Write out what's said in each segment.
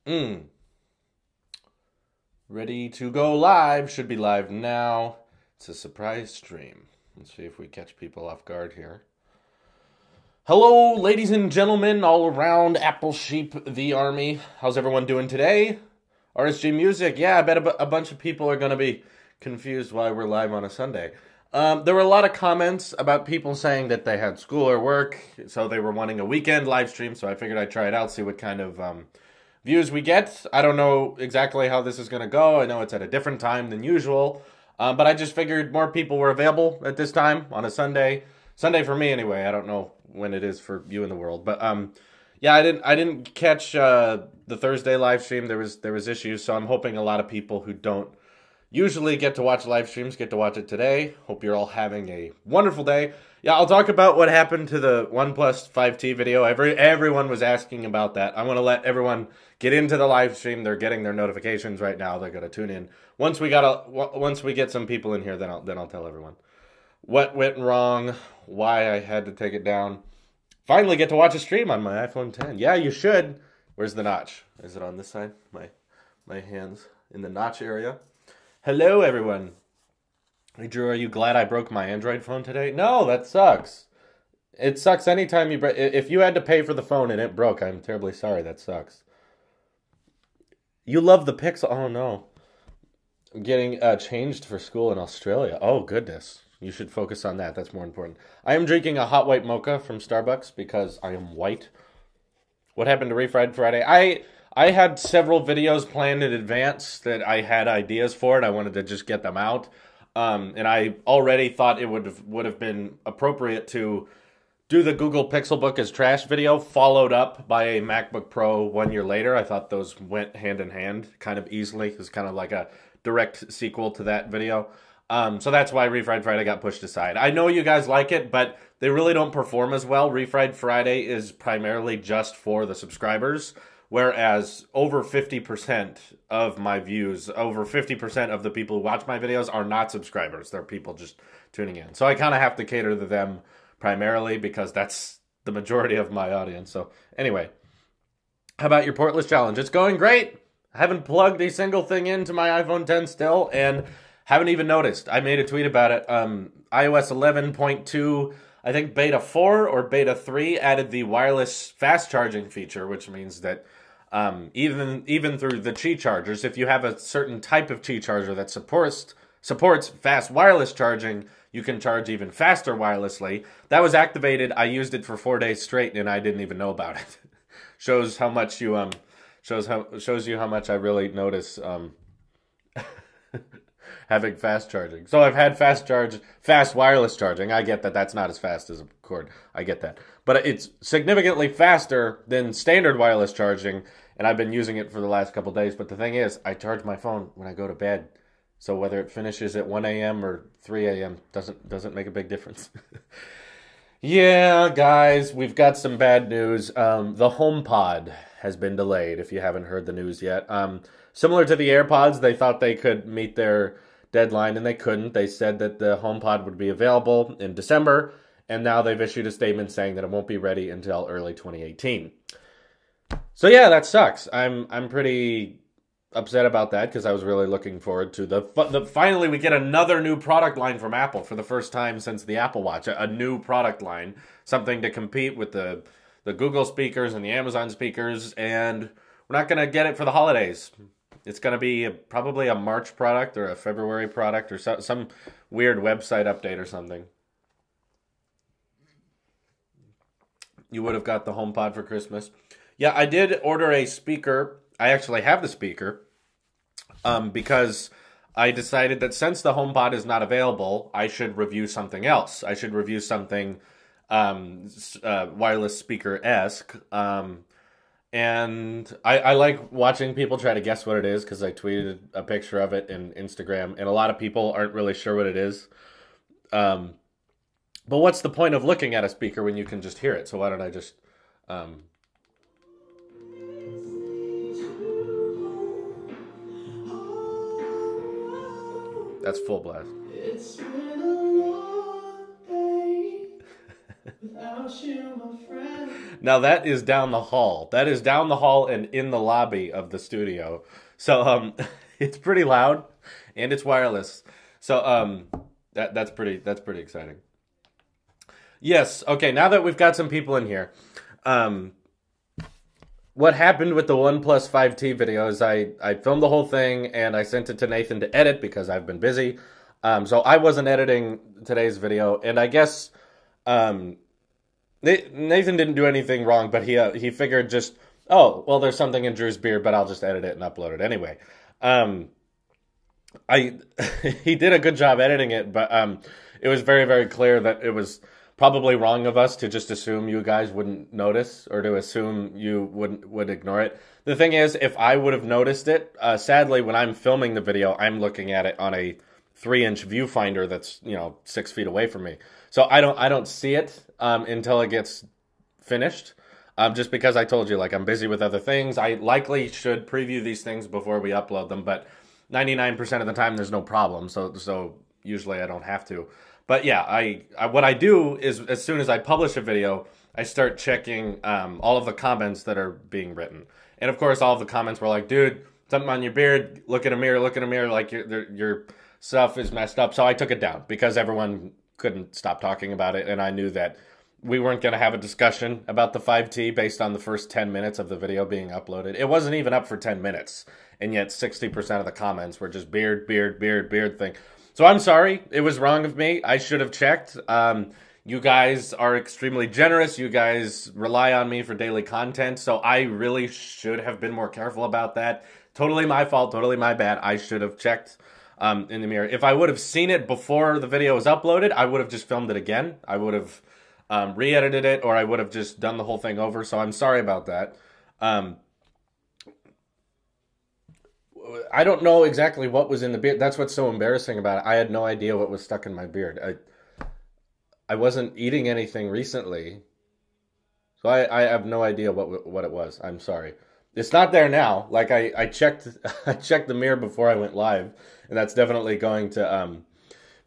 Mm. Ready to go live. Should be live now. It's a surprise stream. Let's see if we catch people off guard here. Hello, ladies and gentlemen, all around Apple Sheep, the army. How's everyone doing today? RSG Music. Yeah, I bet a bunch of people are going to be confused why we're live on a Sunday. There were a lot of comments about people saying that they had school or work, so they were wanting a weekend live stream, so I figured I'd try it out, see what kind of views we get. I don't know exactly how this is going to go. I know it's at a different time than usual, but I just figured more people were available at this time on a Sunday. Sunday for me anyway. I don't know when it is for you in the world, but yeah, I didn't catch the Thursday live stream. There was issues, so I'm hoping a lot of people who don't usually get to watch live streams get to watch it today. Hope you're all having a wonderful day. Yeah, I'll talk about what happened to the OnePlus 5T video. Everyone was asking about that. I want to let everyone get into the live stream. They're getting their notifications right now. They're going to tune in. Once we get some people in here, then I'll tell everyone what went wrong, why I had to take it down. Finally get to watch a stream on my iPhone 10. Yeah, you should. Where's the notch? Is it on this side? My hands in the notch area. Hello, everyone. Hey, Drew, are you glad I broke my Android phone today? No, that sucks. It sucks anytime you break. If you had to pay for the phone and it broke, I'm terribly sorry. That sucks. You love the Pixel. Oh, no. I'm getting changed for school in Australia. Oh, goodness. You should focus on that. That's more important. I am drinking a hot white mocha from Starbucks because I am white. What happened to Refried Friday? I had several videos planned in advance that I had ideas for, and I wanted to just get them out. And I already thought it would have been appropriate to do the Google Pixel Book as trash video, followed up by a MacBook Pro 1 year later. I thought those went hand in hand kind of easily. It was kind of like a direct sequel to that video. So that's why Refried Friday got pushed aside. I know you guys like it, but they really don't perform as well. Refried Friday is primarily just for the subscribers, whereas over 50% of my views, over 50% of the people who watch my videos are not subscribers. They're people just tuning in. So I kind of have to cater to them primarily because that's the majority of my audience. So anyway, how about your portless challenge? It's going great. I haven't plugged a single thing into my iPhone 10 still, and haven't even noticed. I made a tweet about it. iOS 11.2, I think beta 4 or beta 3 added the wireless fast charging feature, which means that even through the Qi chargers, if you have a certain type of Qi charger that supports fast wireless charging, you can charge even faster wirelessly. That was activated. I used it for 4 days straight, and I didn't even know about it. Shows how much you shows you how much I really notice having fast charging. So I've had fast wireless charging. I get that that's not as fast as a cord. I get that. But it's significantly faster than standard wireless charging, and I've been using it for the last couple days. But the thing is, I charge my phone when I go to bed. So whether it finishes at 1 a.m. or 3 a.m. doesn't make a big difference. Yeah, guys, we've got some bad news. The HomePod has been delayed, if you haven't heard the news yet. Similar to the AirPods, they thought they could meet their deadline, and they couldn't. They said that the HomePod would be available in December, and now they've issued a statement saying that it won't be ready until early 2018. So yeah, that sucks. I'm pretty upset about that because I was really looking forward to the finally we get another new product line from Apple for the first time since the Apple Watch. A new product line, something to compete with the Google speakers and the Amazon speakers, and we're not going to get it for the holidays. It's going to be probably a March product or a February product or some weird website update or something. You would have got the HomePod for Christmas. Yeah, I did order a speaker. I actually have the speaker because I decided that since the HomePod is not available, I should review something else. I should review something wireless speaker-esque. And I like watching people try to guess what it is because I tweeted a picture of it in Instagram, and a lot of people aren't really sure what it is. But what's the point of looking at a speaker when you can just hear it? So why don't I just... That's full blast. It's been a long day without you, my friend. Now that is down the hall. That is down the hall and in the lobby of the studio. So it's pretty loud and it's wireless. So that's pretty exciting. Yes, okay, now that we've got some people in here, what happened with the OnePlus 5T video is I filmed the whole thing and I sent it to Nathan to edit because I've been busy. So I wasn't editing today's video, and I guess Nathan didn't do anything wrong, but he figured just, oh, well, there's something in Drew's beard, but I'll just edit it and upload it anyway. He did a good job editing it, but it was very, very clear that it was probably wrong of us to just assume you guys wouldn't notice or to assume you would ignore it. The thing is, if I would have noticed it, sadly, when I'm filming the video, I'm looking at it on a 3-inch viewfinder that's 6 feet away from me, so I don't see it until it gets finished. Just because I told you, like, I'm busy with other things. I likely should preview these things before we upload them, but 99% of the time there's no problem. So usually I don't have to. But yeah, I what I do is as soon as I publish a video, I start checking all of the comments that are being written. And of course, all of the comments were like, dude, something on your beard, look in a mirror, like your stuff is messed up. So I took it down because everyone couldn't stop talking about it. And I knew that we weren't going to have a discussion about the 5T based on the first 10 minutes of the video being uploaded. It wasn't even up for 10 minutes. And yet 60% of the comments were just beard thing. So I'm sorry, it was wrong of me. I should have checked. You guys are extremely generous. You guys rely on me for daily content. So I really should have been more careful about that. Totally my fault, totally my bad. I should have checked in the mirror. If I would have seen it before the video was uploaded, I would have just filmed it again. I would have re-edited it, or I would have just done the whole thing over. So I'm sorry about that. I don't know exactly what was in the beard. That's what's so embarrassing about it. I had no idea what was stuck in my beard. I wasn't eating anything recently, so I have no idea what it was. I'm sorry. It's not there now. Like I checked the mirror before I went live, and that's definitely going to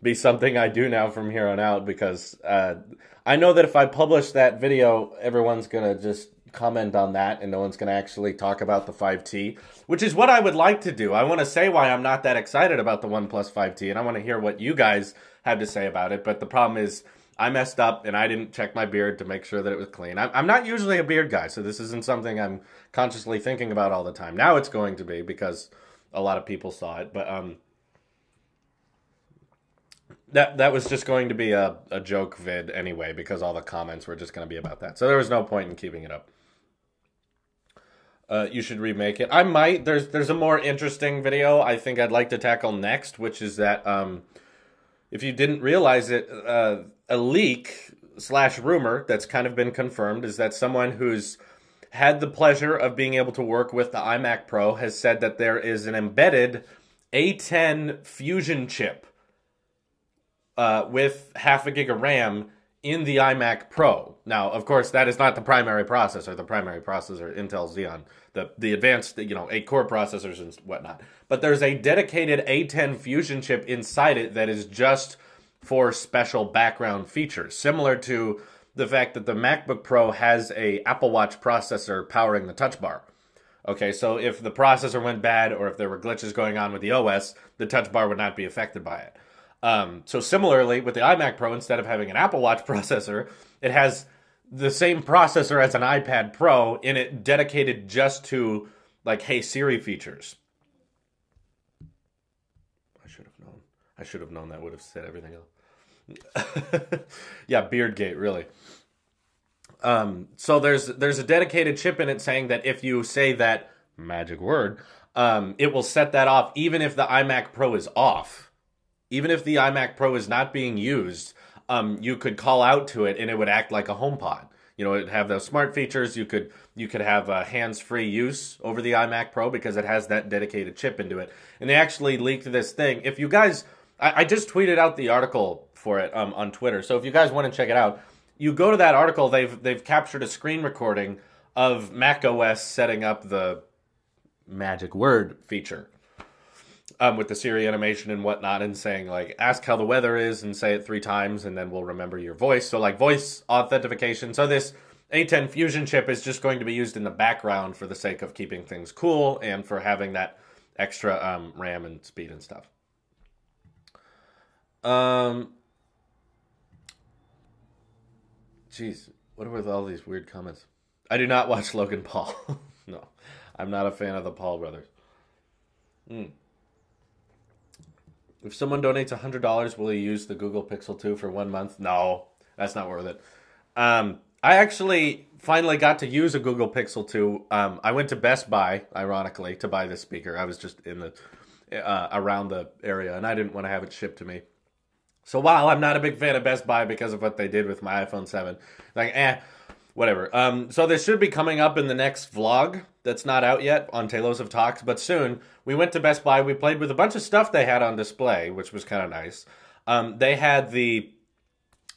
be something I do now from here on out, because I know that if I publish that video, everyone's gonna just comment on that and no one's going to actually talk about the 5T, which is what I would like to do. I want to say why I'm not that excited about the OnePlus 5T, and I want to hear what you guys have to say about it. But the problem is I messed up and I didn't check my beard to make sure that it was clean. I'm not usually a beard guy, so this isn't something I'm consciously thinking about all the time. Now it's going to be because a lot of people saw it, but that was just going to be a joke vid anyway, because all the comments were just going to be about that. So there was no point in keeping it up. You should remake it. I might. There's a more interesting video I think I'd like to tackle next, which is that if you didn't realize it, a leak / rumor that's kind of been confirmed is that someone who's had the pleasure of being able to work with the iMac Pro has said that there is an embedded A10 Fusion chip with half a gig of RAM in the iMac Pro. Now, of course, that is not the primary processor. The primary processor, Intel Xeon, the advanced, 8-core processors and whatnot. But there's a dedicated A10 Fusion chip inside it that is just for special background features, similar to the fact that the MacBook Pro has a Apple Watch processor powering the Touch Bar. Okay, so if the processor went bad or if there were glitches going on with the OS, the Touch Bar would not be affected by it. So similarly, with the iMac Pro, instead of having an Apple Watch processor, it has the same processor as an iPad Pro in it, dedicated just to, like, Hey Siri features. I should have known that would have said everything else. Yeah, Beardgate, really. So there's a dedicated chip in it saying that if you say that magic word, it will set that off even if the iMac Pro is off. Even if the iMac Pro is not being used, you could call out to it and it would act like a HomePod. It'd have those smart features. You could have hands-free use over the iMac Pro because it has that dedicated chip into it. And they actually leaked this thing. If you guys, I just tweeted out the article for it on Twitter. So if you guys want to check it out, you go to that article. They've captured a screen recording of macOS setting up the magic word feature. With the Siri animation and whatnot, and saying, like, ask how the weather is and say it 3 times and then we'll remember your voice. So, like, voice authentication. So this A10 Fusion chip is just going to be used in the background for the sake of keeping things cool and for having that extra RAM and speed and stuff. Jeez, what are with all these weird comments? I do not watch Logan Paul. No, I'm not a fan of the Paul brothers. If someone donates $100, will you use the Google Pixel 2 for 1 month? No, that's not worth it. I actually finally got to use a Google Pixel 2. I went to Best Buy, ironically, to buy this speaker. I was just in the around the area, and I didn't want to have it shipped to me. So while I'm not a big fan of Best Buy because of what they did with my iPhone 7, like, whatever. So this should be coming up in the next vlog that's not out yet on Talos of Talks, but soon. We went to Best Buy. We played with a bunch of stuff they had on display, which was kind of nice. They had the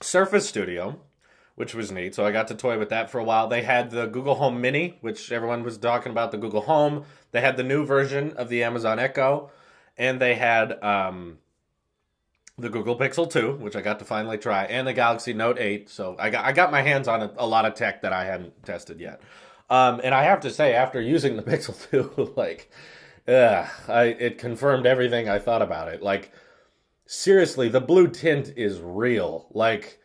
Surface Studio, which was neat, so I got to toy with that for a while. They had the Google Home Mini, which everyone was talking about, the Google Home. They had the new version of the Amazon Echo, and they had the Google Pixel 2, which I got to finally try, and the Galaxy Note 8. So I got my hands on a lot of tech that I hadn't tested yet. And I have to say, after using the Pixel 2, like, it confirmed everything I thought about it. Like, seriously, the blue tint is real. Like,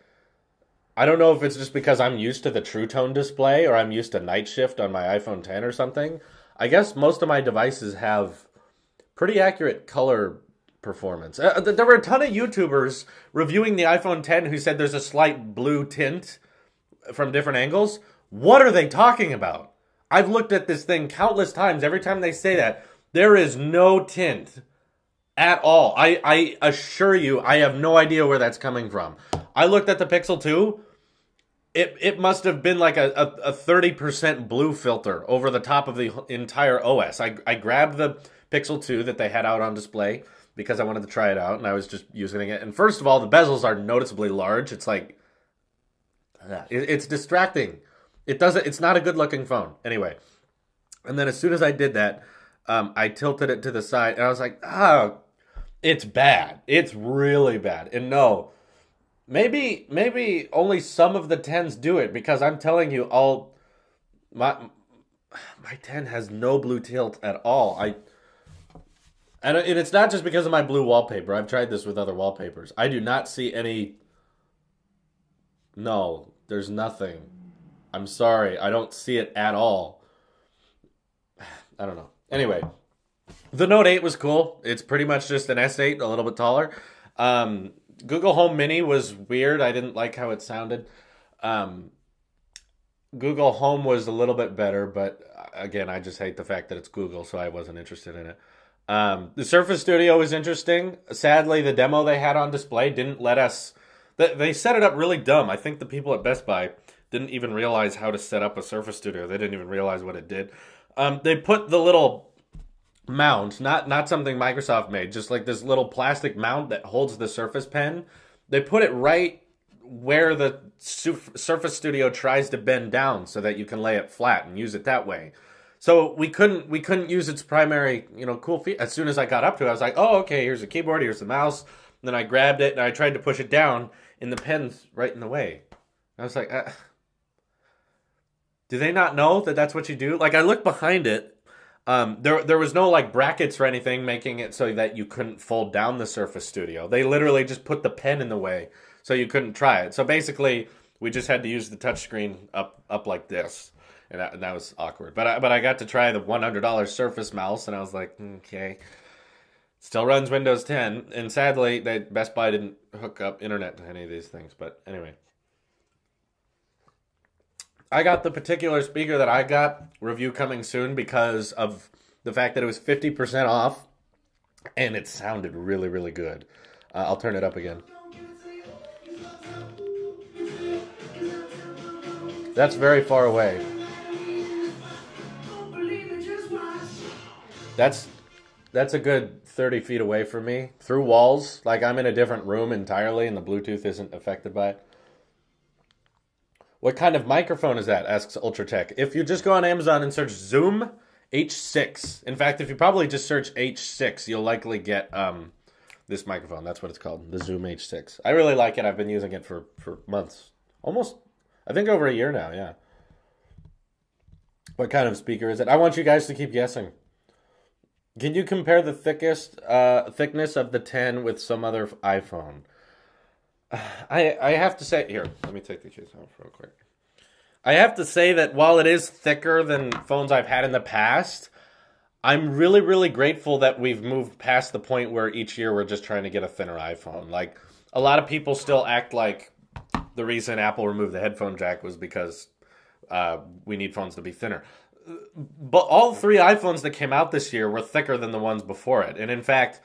I don't know if it's just because I'm used to the True Tone display or I'm used to night shift on my iPhone 10 or something. I guess most of my devices have pretty accurate color performance. There were a ton of YouTubers reviewing the iPhone 10 who said there's a slight blue tint from different angles. What are they talking about? I've looked at this thing countless times. Every time they say that, there is no tint at all. I assure you, I have no idea where that's coming from. I looked at the Pixel 2. It must have been like a 30% blue filter over the top of the entire OS. I grabbed the Pixel 2 that they had out on display because I wanted to try it out, and I was just using it. And first of all, the bezels are noticeably large. It's like, it's distracting. It's not a good-looking phone. Anyway, and then as soon as I did that, I tilted it to the side, and I was like, it's bad. It's really bad. And no, maybe only some of the 10s do it, because I'm telling you, my 10 has no blue tilt at all. And it's not just because of my blue wallpaper. I've tried this with other wallpapers. I do not see any. No, there's nothing. I'm sorry. I don't see it at all. I don't know. Anyway, the Note 8 was cool. It's pretty much just an S8, a little bit taller. Google Home Mini was weird. I didn't like how it sounded. Google Home was a little bit better, but again, I just hate the fact that it's Google, so I wasn't interested in it. The Surface Studio was interesting. Sadly, the demo they had on display didn't let us. They set it up really dumb. I think the people at Best Buy didn't even realize how to set up a Surface Studio. They didn't even realize what it did. They put the little mount, not something Microsoft made, just like this little plastic mount that holds the Surface Pen. They put it right where the Surface Studio tries to bend down so that you can lay it flat and use it that way. So we couldn't use its primary, cool feature. As soon as I got up to it, I was like, oh, okay, here's the keyboard, here's the mouse. And then I grabbed it and I tried to push it down, and the pen's right in the way. I was like, do they not know that that's what you do? Like, I looked behind it. There was no like brackets or anything making it so that you couldn't fold down the Surface Studio. They literally just put the pen in the way so you couldn't try it. So basically, we just had to use the touchscreen up like this. And that was awkward. But I got to try the $100 Surface mouse, and I was like, okay. Still runs Windows 10. And sadly, Best Buy didn't hook up internet to any of these things. But anyway. I got the particular speaker that I got, review coming soon, because of the fact that it was 50% off. And it sounded really, really good. I'll turn it up again. That's very far away. That's a good 30 feet away from me. Through walls. Like, I'm in a different room entirely, and the Bluetooth isn't affected by it. What kind of microphone is that? Asks Ultratech. If you just go on Amazon and search Zoom H6. In fact, if you probably just search H6, you'll likely get this microphone. That's what it's called. The Zoom H6. I really like it. I've been using it for months. Almost, I think over a year now, yeah. What kind of speaker is it? I want you guys to keep guessing. Can you compare the thickness of the 10 with some other iPhone? I have to say, here, let me take the case off real quick. I have to say that while it is thicker than phones I've had in the past, I'm really, really grateful that we've moved past the point where each year we're just trying to get a thinner iPhone. Like, a lot of people still act like the reason Apple removed the headphone jack was because we need phones to be thinner. But all three iPhones that came out this year were thicker than the ones before it. And in fact,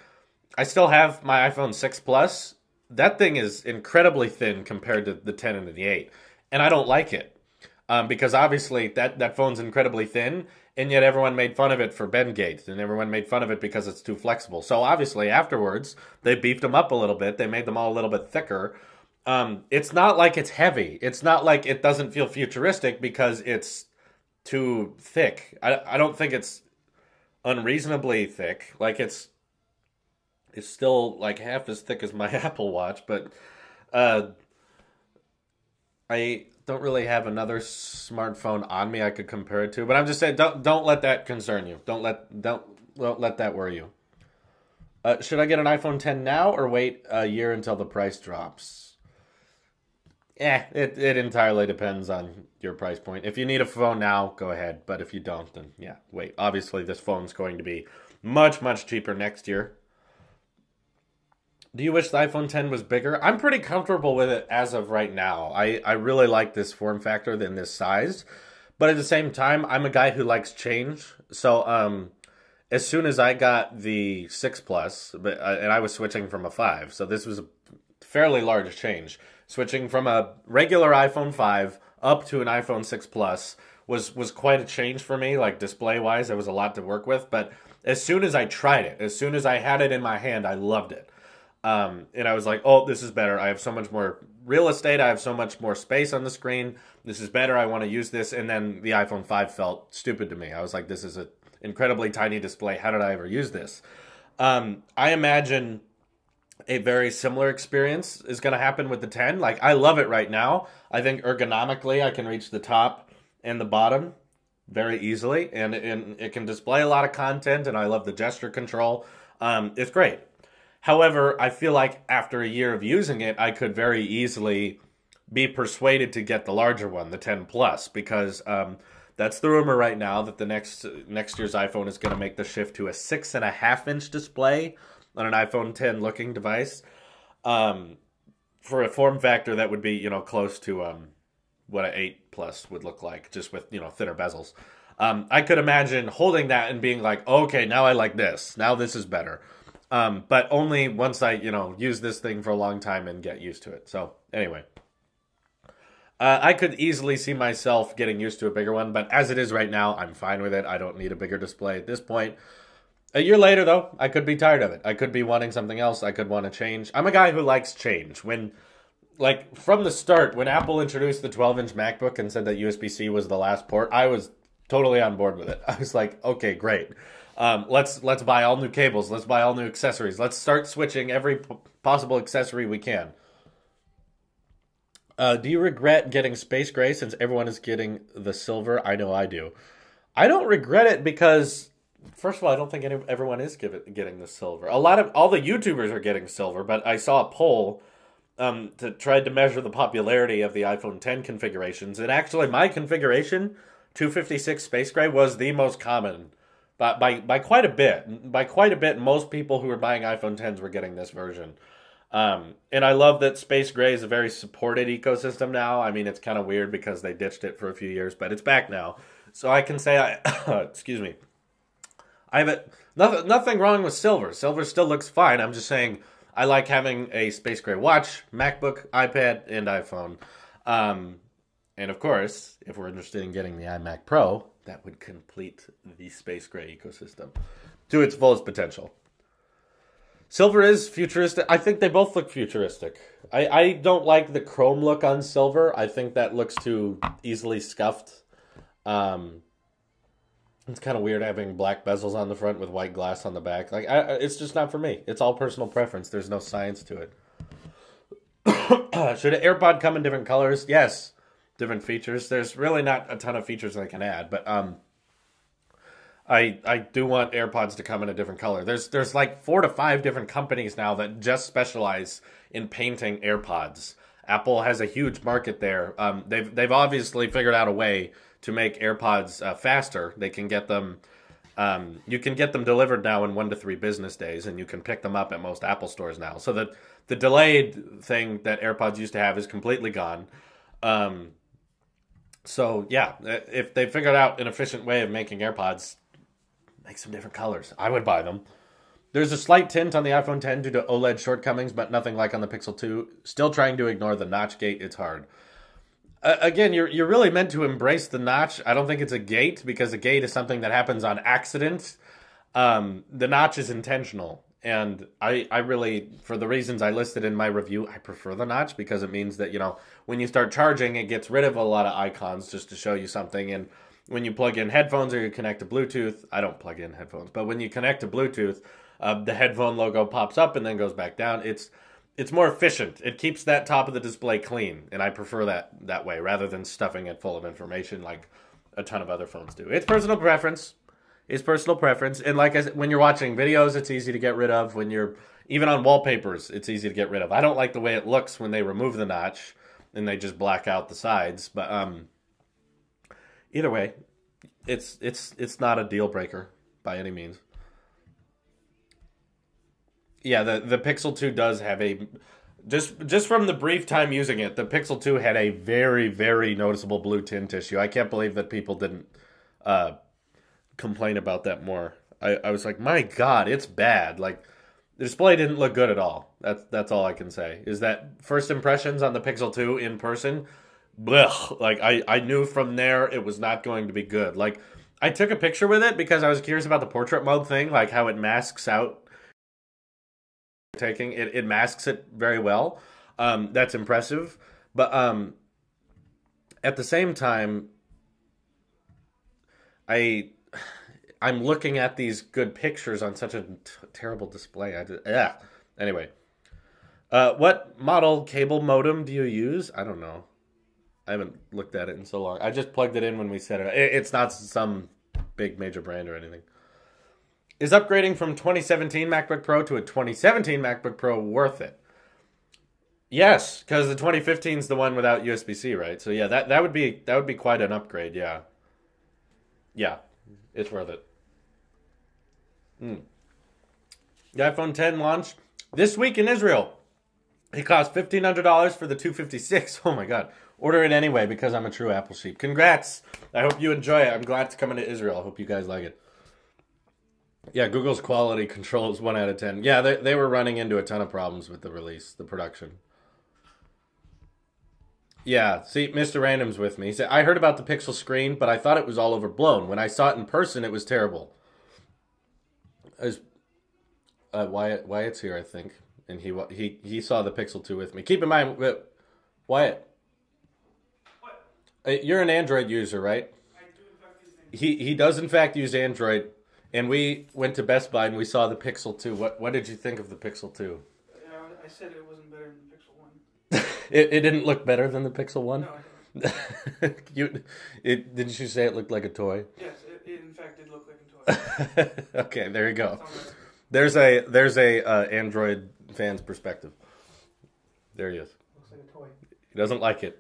I still have my iPhone 6 Plus. That thing is incredibly thin compared to the 10 and the 8. And I don't like it. Because obviously that phone's incredibly thin, and yet everyone made fun of it for Bendgate, and everyone made fun of it because it's too flexible. So obviously afterwards, they beefed them up a little bit. They made them all a little bit thicker. It's not like it's heavy. It's not like it doesn't feel futuristic because it's too thick. I don't think it's unreasonably thick. Like it's still like half as thick as my Apple Watch, but I don't really have another smartphone on me I could compare it to. But I'm just saying, don't let that concern you. Don't let that worry you. Should I get an iPhone 10 now or wait a year until the price drops? It entirely depends on your price point. If you need a phone now, go ahead. But if you don't, then yeah, wait. Obviously, this phone's going to be much, much cheaper next year. Do you wish the iPhone 10 was bigger? I'm pretty comfortable with it as of right now. I really like this form factor than this size. But at the same time, I'm a guy who likes change. So as soon as I got the 6 Plus, and I was switching from a 5, so this was a fairly large change. Switching from a regular iPhone 5 up to an iPhone 6 Plus was quite a change for me, like display-wise. There was a lot to work with. But as soon as I tried it, as soon as I had it in my hand, I loved it. And I was like, oh, this is better. I have so much more real estate. I have so much more space on the screen. This is better. I want to use this. And then the iPhone 5 felt stupid to me. I was like, this is an incredibly tiny display. How did I ever use this? I imagine a very similar experience is going to happen with the 10. Like, I love it right now. I think ergonomically I can reach the top and the bottom very easily. And it can display a lot of content. And I love the gesture control. It's great. However, I feel like after a year of using it, I could very easily be persuaded to get the larger one, the 10 Plus, because that's the rumor right now that the next year's iPhone is going to make the shift to a 6.5-inch display on an iPhone 10 looking device, for a form factor that would be close to what an 8 Plus would look like, just with thinner bezels. I could imagine holding that and being like, okay, now I like this. Now this is better. But only once I, use this thing for a long time and get used to it. So, anyway. I could easily see myself getting used to a bigger one, but as it is right now, I'm fine with it. I don't need a bigger display at this point. A year later, though, I could be tired of it. I could be wanting something else. I could want to change. I'm a guy who likes change. From the start, when Apple introduced the 12-inch MacBook and said that USB-C was the last port, I was totally on board with it. I was like, okay, great. Let's buy all new cables. Let's buy all new accessories. Let's start switching every possible accessory we can. Do you regret getting Space Gray since everyone is getting the silver? I know I do. I don't regret it because, first of all, I don't think everyone is getting the silver. All the YouTubers are getting silver, but I saw a poll to try to measure the popularity of the iPhone 10 configurations, and actually my configuration, 256 Space Gray, was the most common. By quite a bit. By quite a bit, most people who were buying iPhone 10s were getting this version. And I love that Space Gray is a very supported ecosystem now. I mean, it's kind of weird because they ditched it for a few years, but it's back now. So I can say, excuse me, I have nothing wrong with silver. Silver still looks fine. I'm just saying I like having a Space Gray watch, MacBook, iPad, and iPhone. And of course, if we're interested in getting the iMac Pro, that would complete the Space Gray ecosystem to its fullest potential. Silver is futuristic. I think they both look futuristic. I don't like the chrome look on silver. I think that looks too easily scuffed. It's kind of weird having black bezels on the front with white glass on the back. It's just not for me. It's all personal preference. There's no science to it. Should an AirPod come in different colors? Yes. Different features. There's really not a ton of features I can add, but I do want AirPods to come in a different color. There's like 4 to 5 different companies now that just specialize in painting AirPods. Apple has a huge market there. They've obviously figured out a way to make AirPods faster. They can get them. You can get them delivered now in 1 to 3 business days, and you can pick them up at most Apple stores now. So the delayed thing that AirPods used to have is completely gone. So yeah, if they figured out an efficient way of making AirPods, make some different colors, I would buy them. There's a slight tint on the iPhone X due to OLED shortcomings, but nothing like on the Pixel 2. Still trying to ignore the notch gate. It's hard. Again, you're really meant to embrace the notch. I don't think it's a gate, because a gate is something that happens on accident. The notch is intentional. And I really, for the reasons I listed in my review, I prefer the notch, because it means that, when you start charging, it gets rid of a lot of icons just to show you something. And when you plug in headphones or you connect to Bluetooth, I don't plug in headphones, but when you connect to Bluetooth, the headphone logo pops up and then goes back down. It's more efficient. It keeps that top of the display clean, and I prefer that way rather than stuffing it full of information like a ton of other phones do. It's personal preference. And like I said, when you're watching videos, it's easy to get rid of. When you're even on wallpapers, it's easy to get rid of. I don't like the way it looks when they remove the notch and they just black out the sides. But either way, it's not a deal breaker by any means. Yeah, the Pixel 2 does have a... Just from the brief time using it, the Pixel 2 had a very, very noticeable blue tint issue. I can't believe that people didn't complain about that more. I was like, my God, it's bad. Like, the display didn't look good at all. That's all I can say. Is that first impressions on the Pixel 2 in person, blech. Like, I knew from there it was not going to be good. Like, I took a picture with it because I was curious about the portrait mode thing, like how it masks out taking it masks it very well. That's impressive, but at the same time, I'm looking at these good pictures on such a terrible display. Anyway, what model cable modem do you use? I don't know. I haven't looked at it in so long. I just plugged it in when we set it. It's not some big major brand or anything. Is upgrading from 2017 MacBook Pro to a 2017 MacBook Pro worth it? Yes, because the 2015 is the one without USB-C, right? So yeah, that would be quite an upgrade. Yeah, it's worth it. The iPhone X launched this week in Israel. It cost $1,500 for the 256. Oh my God! Order it anyway because I'm a true Apple sheep. Congrats! I hope you enjoy it. I'm glad it's coming to Israel. I hope you guys like it. Yeah, Google's quality control is 1 out of 10. Yeah, they were running into a ton of problems with the release, the production. Yeah, see, Mr. Random's with me. He said, I heard about the Pixel screen, but I thought it was all overblown. When I saw it in person, it was terrible. Wyatt's here, I think, and he saw the Pixel 2 with me. Keep in mind, Wyatt, what? You're an Android user, right? I do in fact use Android. He does in fact use Android. And we went to Best Buy and we saw the Pixel 2. What did you think of the Pixel 2? I said it wasn't better than the Pixel 1. It didn't look better than the Pixel 1? No, it didn't. Didn't you say it looked like a toy? Yes, it in fact did look like a toy. Okay, there you go. There's a Android fan's perspective. There he is. Looks like a toy. He doesn't like it.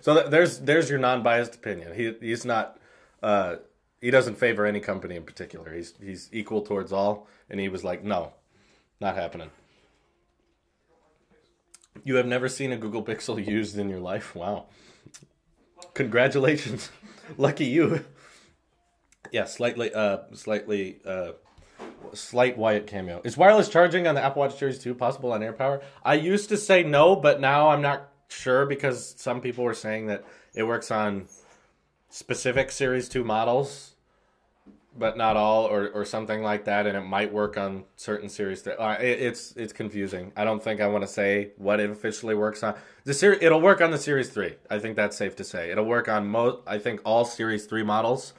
So there's your non-biased opinion. He's not... He doesn't favor any company in particular. He's equal towards all, and he was like, no, not happening. You have never seen a Google Pixel used in your life? Wow. Congratulations. Lucky you. Yeah, slight Wyatt cameo. Is wireless charging on the Apple Watch Series 2 possible on AirPower? I used to say no, but now I'm not sure because some people were saying that it works on specific Series 2 models, but not all, or something like that, and it might work on certain Series 3. It's confusing. I don't think I want to say what it officially works on. It'll work on the Series 3. I think that's safe to say. It'll work on I think all Series 3 models.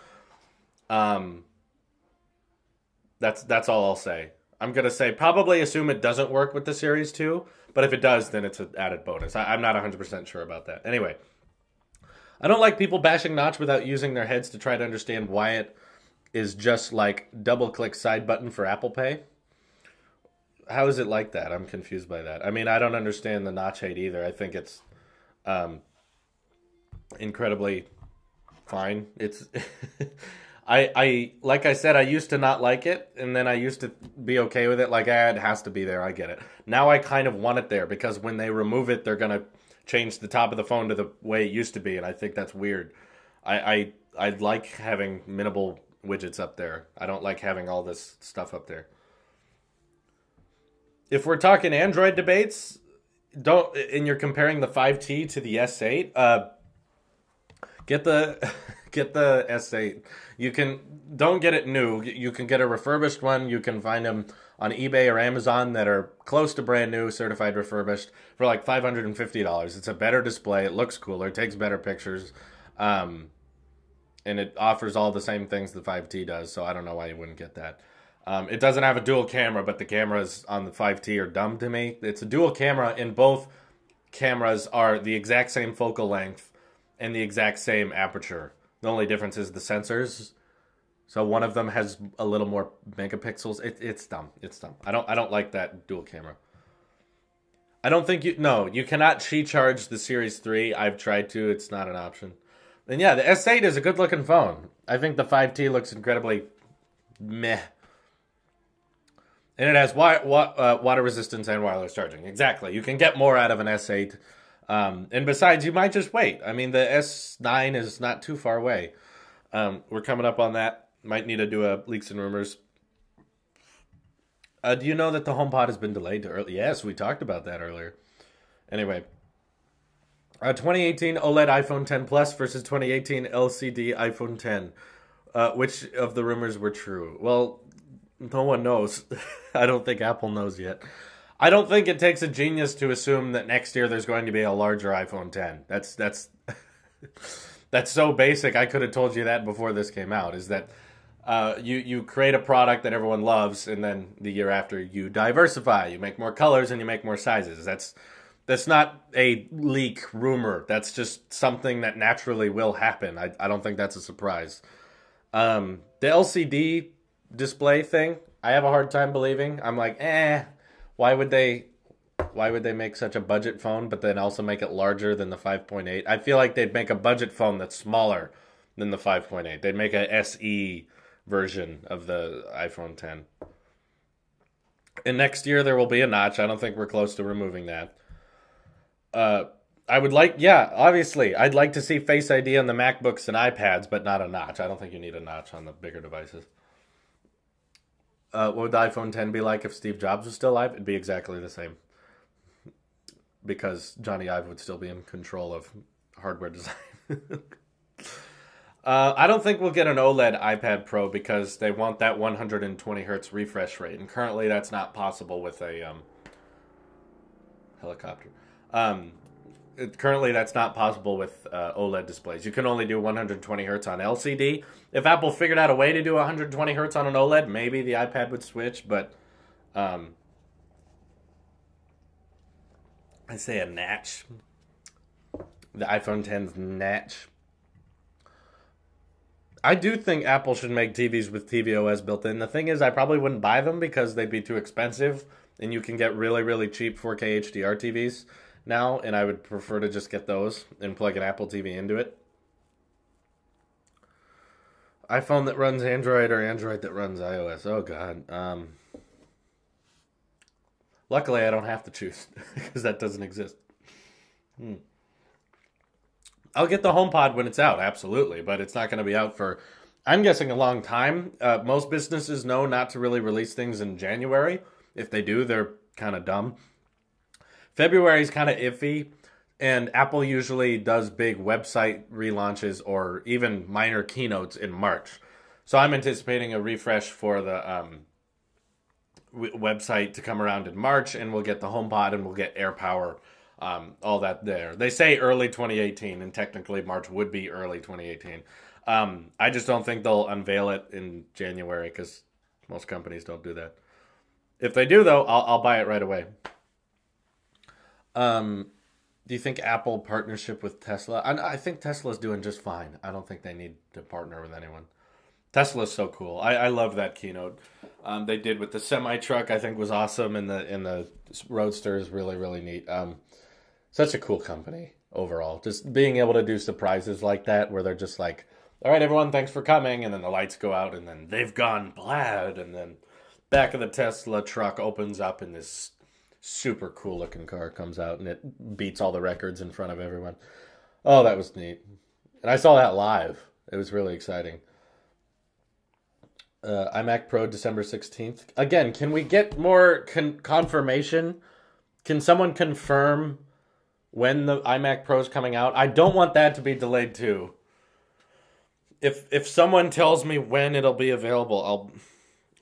That's all I'll say. I'm going to say probably assume it doesn't work with the Series 2, but if it does, then it's an added bonus. I'm not 100% sure about that. Anyway, I don't like people bashing Notch without using their heads to try to understand why it is just like double-click side button for Apple Pay. How is it like that? I'm confused by that. I mean, I don't understand the notch hate either. I think it's incredibly fine. It's I like I said, I used to not like it, and then I used to be okay with it. Like, it has to be there. I get it. Now I kind of want it there because when they remove it, they're gonna change the top of the phone to the way it used to be, and I think that's weird. I like having minimal widgets up there. I don't like having all this stuff up there. If we're talking Android debates, and you're comparing the 5T to the S8, get the get the S8. Don't get it new. You can get a refurbished one. You can find them on eBay or Amazon that are close to brand new, certified refurbished for like $550. It's a better display. It looks cooler. It takes better pictures. And it offers all the same things the 5T does, so I don't know why you wouldn't get that. It doesn't have a dual camera, but the cameras on the 5T are dumb to me. It's a dual camera, and both cameras are the exact same focal length and the exact same aperture. The only difference is the sensors. So one of them has a little more megapixels. It's dumb. It's dumb. I don't like that dual camera. I don't think you cannot Qi charge the Series 3. I've tried to. It's not an option. And yeah, the S8 is a good looking phone. I think the 5T looks incredibly meh. And it has water resistance and wireless charging. Exactly. You can get more out of an S8. And besides, you might just wait. I mean, the S9 is not too far away. We're coming up on that. Might need to do a leaks and rumors. Do you know that the HomePod has been delayed to early? Yes, we talked about that earlier. Anyway. 2018 OLED iPhone 10 Plus versus 2018 LCD iPhone 10. Which of the rumors were true? Well, no one knows. I don't think Apple knows yet. I don't think it takes a genius to assume that next year there's going to be a larger iPhone 10. That's that's so basic. I could have told you that before this came out. Is that you create a product that everyone loves, and then the year after you diversify. You make more colors and you make more sizes. That's not a leak rumor. That's just something that naturally will happen. I don't think that's a surprise. The LCD display thing, I have a hard time believing. I'm like, why would they make such a budget phone, but then also make it larger than the 5.8? I feel like they'd make a budget phone that's smaller than the 5.8. They'd make a SE version of the iPhone 10. And next year there will be a notch. I don't think we're close to removing that. I would like, obviously, I'd like to see Face ID on the MacBooks and iPads, but not a notch. I don't think you need a notch on the bigger devices. What would the iPhone 10 be like if Steve Jobs was still alive? It'd be exactly the same. Because Johnny Ive would still be in control of hardware design. I don't think we'll get an OLED iPad Pro because they want that 120 hertz refresh rate. And currently that's not possible with a helicopter. Currently that's not possible with OLED displays. You can only do 120 hertz on LCD. If Apple figured out a way to do 120 hertz on an OLED, maybe the iPad would switch, but I say a notch. The iPhone 10's notch. I do think Apple should make TVs with tvOS built in. The thing is, I probably wouldn't buy them because they'd be too expensive, and you can get really, really cheap 4K HDR TVs now, and I would prefer to just get those and plug an Apple TV into it. iPhone that runs Android or Android that runs iOS. Oh, God. Luckily, I don't have to choose because that doesn't exist. I'll get the HomePod when it's out, absolutely, but it's not going to be out for, I'm guessing, a long time. Most businesses know not to really release things in January. If they do, they're kind of dumb. February is kind of iffy, and Apple usually does big website relaunches or even minor keynotes in March. So I'm anticipating a refresh for the website to come around in March, and we'll get the HomePod and we'll get AirPower, all that there. They say early 2018, and technically March would be early 2018. I just don't think they'll unveil it in January because most companies don't do that. If they do, though, I'll buy it right away. Do you think Apple partnership with Tesla? I think Tesla's doing just fine. I don't think they need to partner with anyone. Tesla's so cool. I love that keynote. They did with the semi truck. I think was awesome, and the Roadster is really really neat. Such a cool company overall. Just being able to do surprises like that, where they're just like, "All right, everyone, thanks for coming," and then the lights go out, and then they've gone plaid, and then back of the Tesla truck opens up, and this super cool looking car comes out, and it beats all the records in front of everyone. Oh, that was neat. And I saw that live. It was really exciting. iMac Pro December 16th. Again, can we get more confirmation? Can someone confirm when the iMac Pro is coming out? I don't want that to be delayed too. If someone tells me when it'll be available,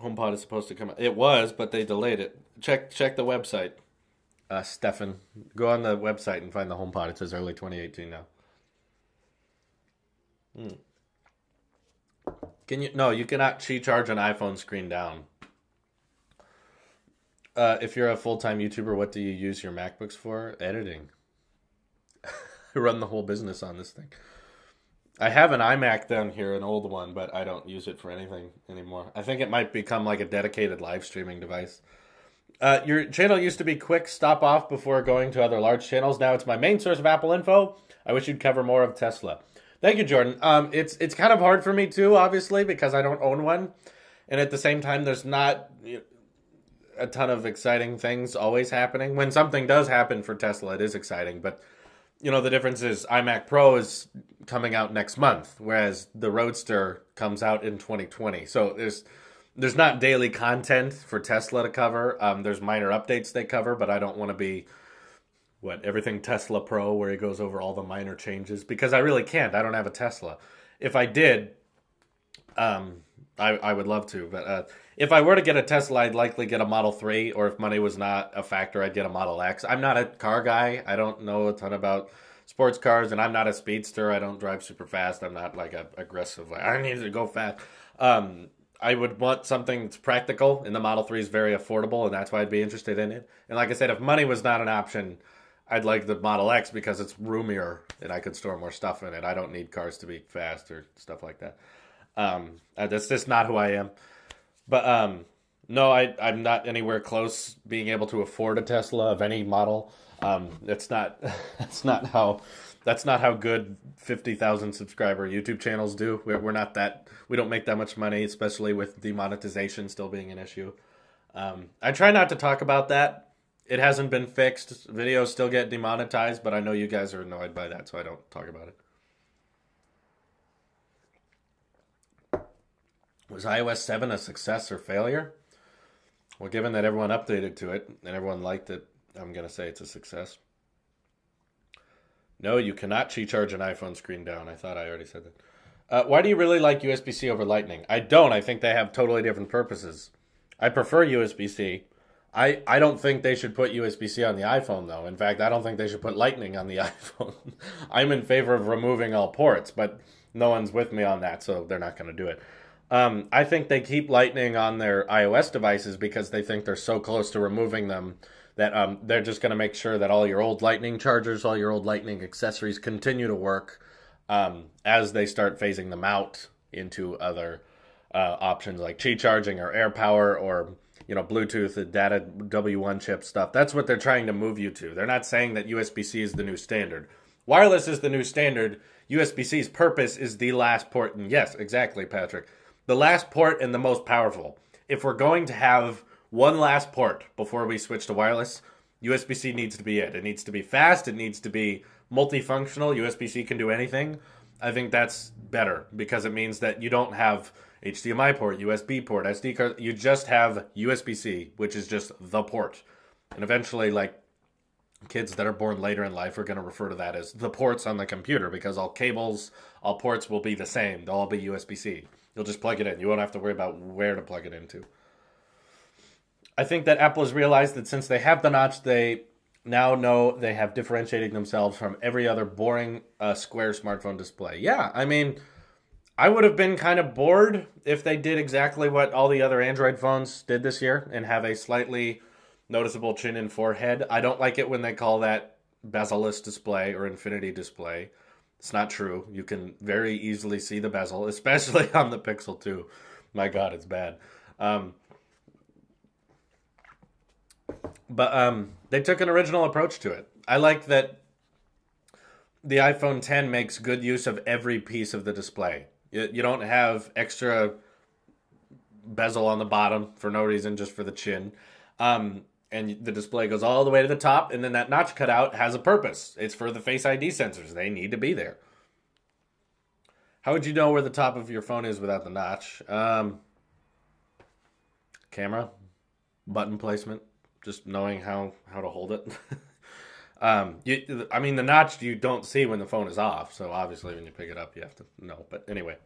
HomePod is supposed to come out. It was, but they delayed it. Check the website. Stefan, go on the website and find the HomePod. It says early 2018 now. No, you cannot charge an iPhone screen down. If you're a full-time YouTuber, what do you use your MacBooks for? Editing. I run the whole business on this thing. I have an iMac down here, an old one, but I don't use it for anything anymore. I think it might become like a dedicated live streaming device. Your channel used to be quick stop off before going to other large channels. Now it's my main source of Apple info. I wish you'd cover more of Tesla. Thank you, Jordan. It's kind of hard for me too, obviously, because I don't own one. And at the same time, there's not a ton of exciting things always happening. When something does happen for Tesla, it is exciting. But, the difference is iMac Pro is coming out next month, whereas the Roadster comes out in 2020. So there's not daily content for Tesla to cover. There's minor updates they cover, but I don't want to be everything Tesla Pro, where he goes over all the minor changes, because I really can't. I don't have a Tesla. If I did, I would love to. But if I were to get a Tesla, I'd likely get a Model 3, or if money was not a factor, I'd get a Model X. I'm not a car guy. I don't know a ton about sports cars, and I'm not a speedster. I don't drive super fast. I'm not like aggressive. Like, I need to go fast. I would want something that's practical, and the Model 3 is very affordable, and that's why I'd be interested in it. And like I said, if money was not an option, I'd like the Model X because it's roomier and I could store more stuff in it. I don't need cars to be fast or stuff like that. That's just not who I am. But no, I'm not anywhere close being able to afford a Tesla of any model. That's not how good 50,000 subscriber YouTube channels do. We're not that. We don't make that much money, especially with demonetization still being an issue. I try not to talk about that. It hasn't been fixed. Videos still get demonetized, but I know you guys are annoyed by that, so I don't talk about it. Was iOS 7 a success or failure? Well, given that everyone updated to it and everyone liked it, I'm going to say it's a success. No, you cannot charge an iPhone screen down. I thought I already said that. Why do you really like USB-C over Lightning? I don't. I think they have totally different purposes. I prefer USB-C. I don't think they should put USB-C on the iPhone, though. In fact, I don't think they should put Lightning on the iPhone. I'm in favor of removing all ports, but no one's with me on that, so they're not going to do it. I think they keep Lightning on their iOS devices because they think they're so close to removing them that they're just going to make sure that all your old Lightning chargers, all your old Lightning accessories continue to work as they start phasing them out into other options like Qi charging or AirPower or Bluetooth, the data W1 chip stuff. That's what they're trying to move you to. They're not saying that USB-C is the new standard. Wireless is the new standard. USB-C's purpose is the last port. And yes, exactly, Patrick. The last port and the most powerful. If we're going to have one last port before we switch to wireless, USB-C needs to be it. It needs to be fast. It needs to be multifunctional. USB-C can do anything. I think that's better because it means that you don't have HDMI port, USB port, SD card. You just have USB-C, which is just the port. And eventually, like, kids that are born later in life are going to refer to that as the ports on the computer because all cables, all ports will be the same. They'll all be USB-C. You'll just plug it in. You won't have to worry about where to plug it into. I think that Apple has realized that since they have the notch, they now know they have differentiated themselves from every other boring square smartphone display. Yeah, I mean, I would have been kind of bored if they did exactly what all the other Android phones did this year and have a slightly noticeable chin and forehead. I don't like it when they call that bezel-less display or infinity display. It's not true. You can very easily see the bezel, especially on the Pixel 2. My God, it's bad. But they took an original approach to it. I like that the iPhone 10 makes good use of every piece of the display. You don't have extra bezel on the bottom for no reason, just for the chin. And the display goes all the way to the top, and then that notch cutout has a purpose. It's for the Face ID sensors. They need to be there. How would you know where the top of your phone is without the notch? Camera, button placement, just knowing how to hold it. I mean, the notch you don't see when the phone is off, so obviously when you pick it up, you have to know. But anyway.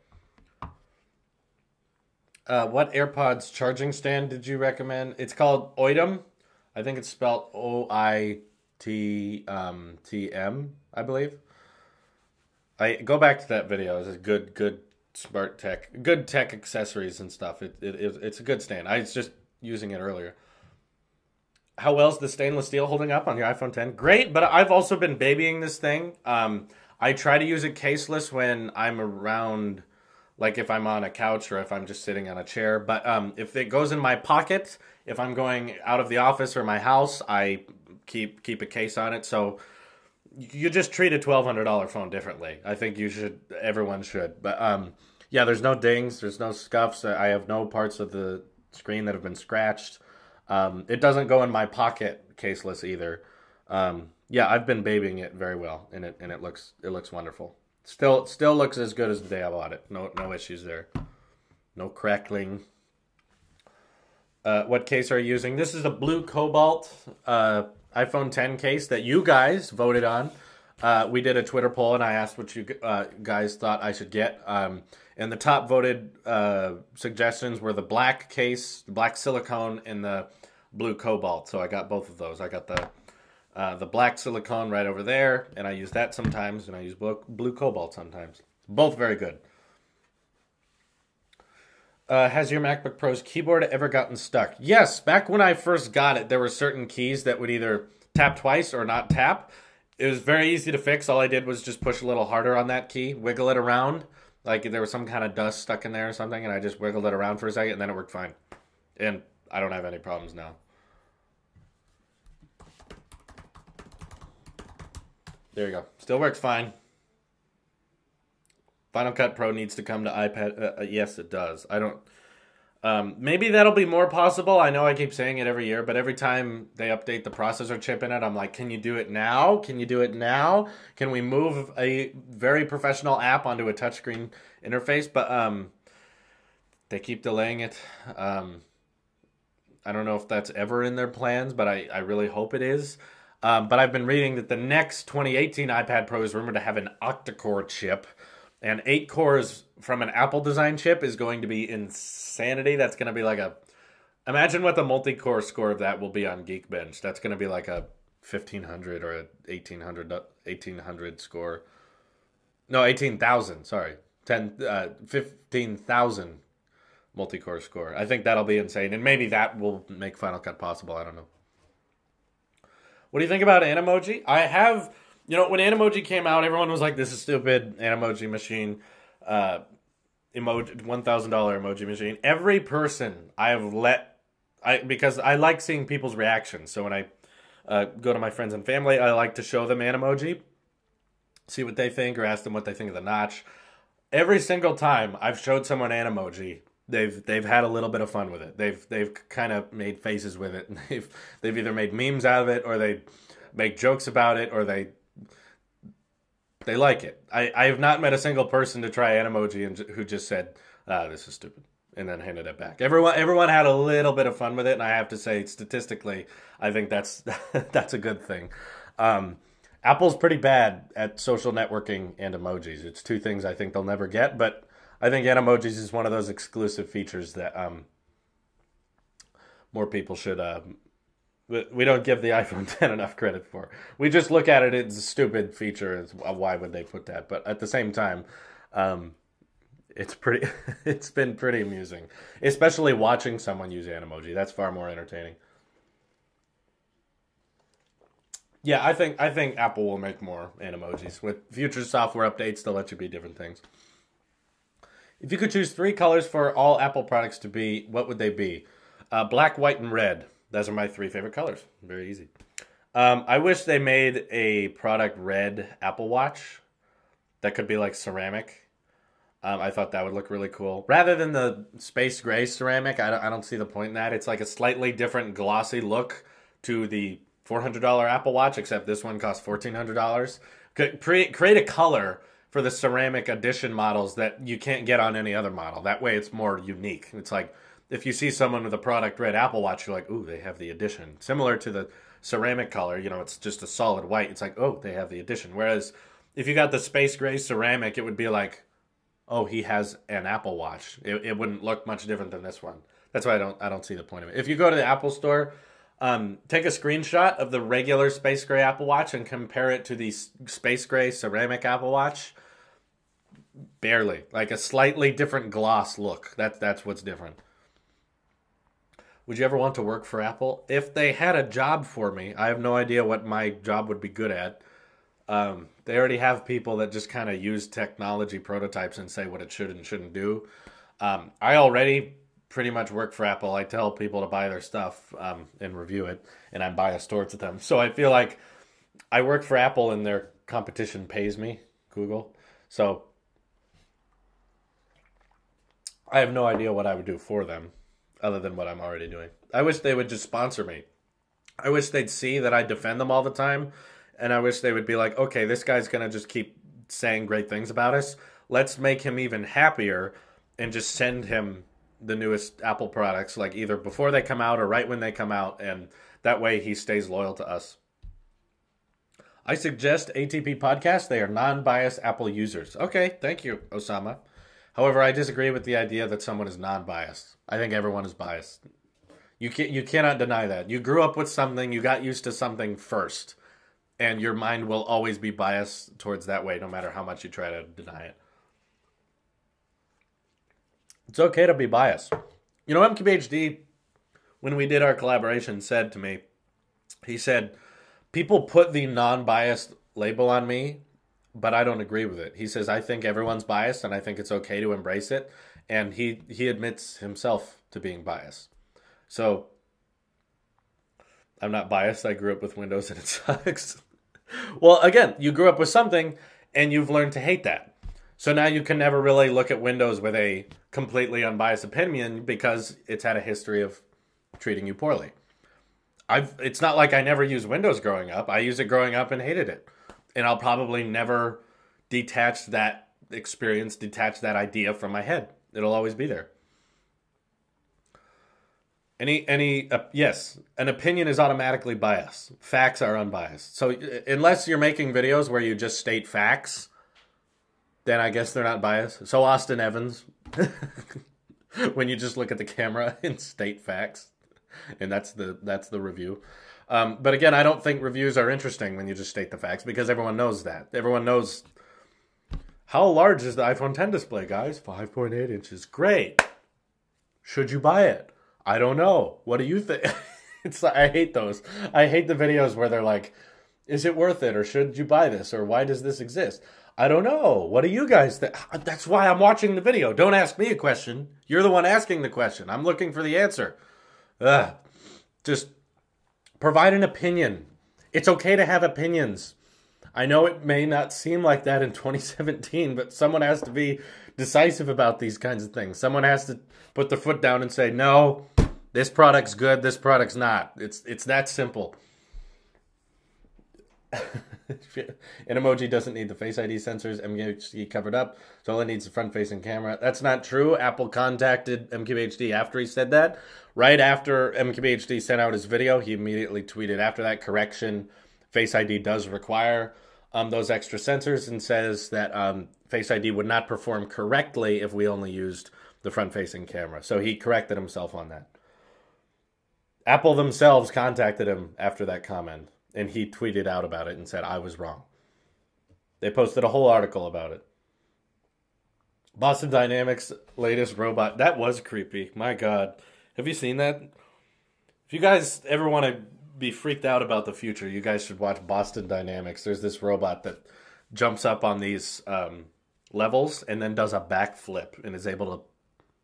What AirPods charging stand did you recommend? It's called Oitum. I think it's spelled OITM, I believe. I go back to that video. It's a good smart tech, good tech accessories and stuff. It's a good stand. I was just using it earlier. How well's the stainless steel holding up on your iPhone 10? Great, but I've also been babying this thing. I try to use it caseless when I'm around, like if I'm on a couch or if I'm just sitting on a chair. But if it goes in my pocket, if I'm going out of the office or my house, I keep a case on it. So you just treat a $1,200 phone differently. I think everyone should. But yeah, there's no dings, there's no scuffs. I have no parts of the screen that have been scratched. It doesn't go in my pocket caseless either. Yeah, I've been babying it very well, and it looks wonderful. Still looks as good as the day I bought it. No issues there. No crackling. What case are you using? This is a blue cobalt iPhone 10 case that you guys voted on. We did a Twitter poll, and I asked what you guys thought I should get. And the top voted suggestions were the black case, the black silicone, and the blue cobalt. So I got both of those. I got the black silicone right over there, and I use that sometimes, and I use blue cobalt sometimes. Both very good. Has your MacBook Pro's keyboard ever gotten stuck? Yes, back when I first got it, there were certain keys that would either tap twice or not tap. It was very easy to fix. All I did was just push a little harder on that key, wiggle it around, like there was some kind of dust stuck in there or something, and I just wiggled it around for a second, and then it worked fine. And I don't have any problems now. There you go. Still works fine. Final Cut Pro needs to come to iPad. Yes, it does. I don't... maybe that'll be more possible. I know I keep saying it every year, but every time they update the processor chip in it, I'm like, can you do it now? Can you do it now? Can we move a very professional app onto a touchscreen interface? But they keep delaying it. I don't know if that's ever in their plans, but I really hope it is. But I've been reading that the next 2018 iPad Pro is rumored to have an octa-core chip. And 8 cores from an Apple design chip is going to be insanity. That's going to be like a... Imagine what the multi-core score of that will be on Geekbench. That's going to be like a 1,500 or a 1,800 score. No, 18,000, sorry. 15,000 multi-core score. I think that'll be insane. And maybe that will make Final Cut possible. I don't know. What do you think about Emoji? I have... You know, when Emoji came out, everyone was like, this is stupid, Emoji machine, $1,000 emoji machine. Every person I have because I like seeing people's reactions. So when I go to my friends and family, I like to show them Emoji, see what they think, or ask them what they think of the notch. Every single time I've showed someone Emoji, they've had a little bit of fun with it. They've kind of made faces with it. They've either made memes out of it, or they make jokes about it, or they like it. I have not met a single person to try Emoji and who just said, this is stupid, and then handed it back. Everyone had a little bit of fun with it, and I have to say, statistically, I think that's that's a good thing. Apple's pretty bad at social networking and emojis. It's two things I think they'll never get, but I think Emojis is one of those exclusive features that more people should... we don't give the iPhone 10 enough credit for. We just look at it as a stupid feature. Why would they put that? But at the same time, it's been pretty amusing, especially watching someone use Emoji. That's far more entertaining. Yeah, I think Apple will make more Animojis. With future software updates, they'll let you be different things. If you could choose 3 colors for all Apple products to be, what would they be? Black, white, and red. Those are my 3 favorite colors. Very easy. I wish they made a product red Apple Watch that could be like ceramic. I thought that would look really cool. Rather than the space gray ceramic, I don't see the point in that. It's like a slightly different glossy look to the $400 Apple Watch, except this one costs $1,400. Create a color for the ceramic edition models that you can't get on any other model. That way it's more unique. It's like if you see someone with a product red Apple Watch, you're like, ooh, they have the edition. Similar to the ceramic color, it's just a solid white. It's like, oh, they have the edition. Whereas if you got the space gray ceramic, it would be like, oh, he has an Apple Watch. It wouldn't look much different than this one. That's why I don't see the point of it. If you go to the Apple Store, take a screenshot of the regular space gray Apple Watch and compare it to the space gray ceramic Apple Watch. Barely. Like a slightly different gloss look. That's what's different. Would you ever want to work for Apple? If they had a job for me, I have no idea what my job would be good at. They already have people that just kind of use technology prototypes and say what it should and shouldn't do. I already pretty much work for Apple. I tell people to buy their stuff and review it, and I'm biased towards them. So I feel like I work for Apple and their competition pays me, Google. So I have no idea what I would do for them other than what I'm already doing. I wish they would just sponsor me. I wish they'd see that I defend them all the time. And I wish they would be like, okay, this guy's going to just keep saying great things about us. Let's make him even happier and just send him the newest Apple products, like either before they come out or right when they come out. And that way he stays loyal to us. I suggest ATP Podcast. They are non-biased Apple users. Okay, thank you, Osama. However, I disagree with the idea that someone is non-biased. I think everyone is biased. You cannot deny that. You grew up with something. You got used to something first. And your mind will always be biased towards that way, no matter how much you try to deny it. It's okay to be biased. MKBHD, when we did our collaboration, said to me, he said, people put the non-biased label on me, but I don't agree with it. He says, I think everyone's biased, and I think it's okay to embrace it. And he admits himself to being biased. So, I'm not biased. I grew up with Windows, and it sucks. Well, again, you grew up with something and you've learned to hate that. So now you can never really look at Windows with a completely unbiased opinion because it's had a history of treating you poorly. It's not like I never used Windows growing up. I used it growing up and hated it. And I'll probably never detach that experience, detach that idea from my head. It'll always be there. Yes, an opinion is automatically biased. Facts are unbiased. So unless you're making videos where you just state facts, then I guess they're not biased. So Austin Evans, when you just look at the camera and state facts, and that's the review. But again, I don't think reviews are interesting when you just state the facts because everyone knows that. Everyone knows how large is the iPhone 10 display, guys? 5.8 inches. Great. Should you buy it? I don't know. What do you think? I hate those. I hate the videos where they're like, is it worth it? Or should you buy this? Or why does this exist? I don't know. What do you guys think? That's why I'm watching the video. Don't ask me a question. You're the one asking the question. I'm looking for the answer. Just provide an opinion. It's okay to have opinions. I know it may not seem like that in 2017, but someone has to be decisive about these kinds of things. Someone has to put their foot down and say, no, this product's good, this product's not. It's that simple. An emoji doesn't need the Face ID sensors. MKBHD covered up, so all it needs is a front-facing camera. That's not true. Apple contacted MKBHD after he said that. Right after MKBHD sent out his video, he immediately tweeted after that, correction, Face ID does require those extra sensors, and says that Face ID would not perform correctly if we only used the front-facing camera. So he corrected himself on that. Apple themselves contacted him after that comment, and he tweeted out about it and said, I was wrong. They posted a whole article about it. Boston Dynamics' latest robot. That was creepy. My God. Have you seen that? If you guys ever want to be freaked out about the future, you guys should watch Boston Dynamics. There's this robot that jumps up on these levels and then does a backflip and is able to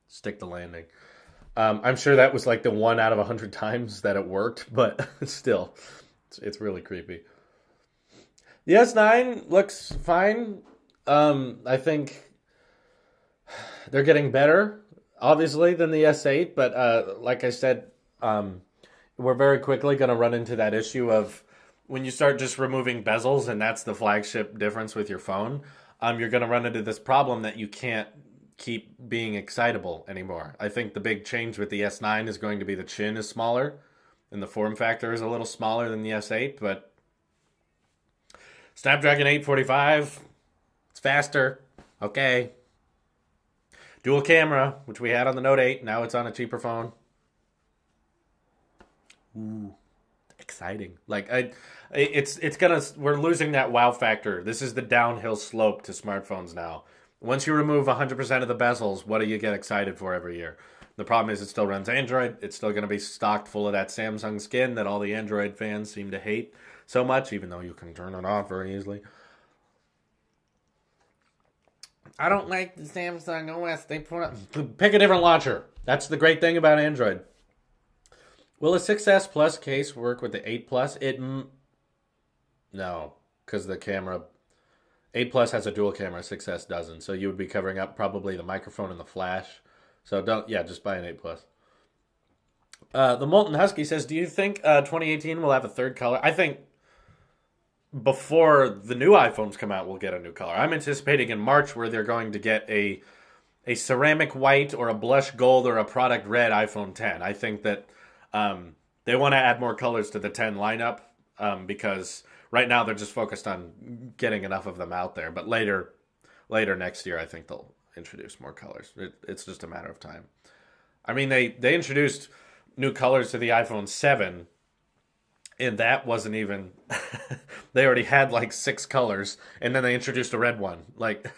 stick the landing. I'm sure that was like the 1 out of 100 times that it worked, but still, it's really creepy. The S9 looks fine. I think they're getting better, obviously, than the S8, but like I said, we're very quickly going to run into that issue of when you start just removing bezels, and that's the flagship difference with your phone, you're going to run into this problem that you can't keep being excitable anymore. I think the big change with the S9 is going to be the chin is smaller, and the form factor is a little smaller than the S8, but Snapdragon 845, it's faster, okay. Dual camera, which we had on the Note 8, now it's on a cheaper phone. Ooh, exciting. Like, we're losing that wow factor. This is the downhill slope to smartphones now. Once you remove 100% of the bezels, what do you get excited for every year? The problem is it still runs Android. It's still going to be stocked full of that Samsung skin that all the Android fans seem to hate so much, even though you can turn it off very easily. I don't like the Samsung OS. Pick a different launcher. That's the great thing about Android. Will a 6S Plus case work with the 8 Plus? No, because the camera... 8 Plus has a dual camera, 6S doesn't. So you would be covering up probably the microphone and the flash. So just buy an 8 Plus. The Molten Husky says, do you think 2018 will have a third color? I think before the new iPhones come out, we'll get a new color. I'm anticipating in March where they're going to get a ceramic white or a blush gold or a product red iPhone 10. I think that they want to add more colors to the 10 lineup because right now they're just focused on getting enough of them out there. But later next year, I think they'll introduce more colors. It's just a matter of time. I mean, they introduced new colors to the iPhone 7, and that wasn't even... They already had like 6 colors, and then they introduced a red one. Like,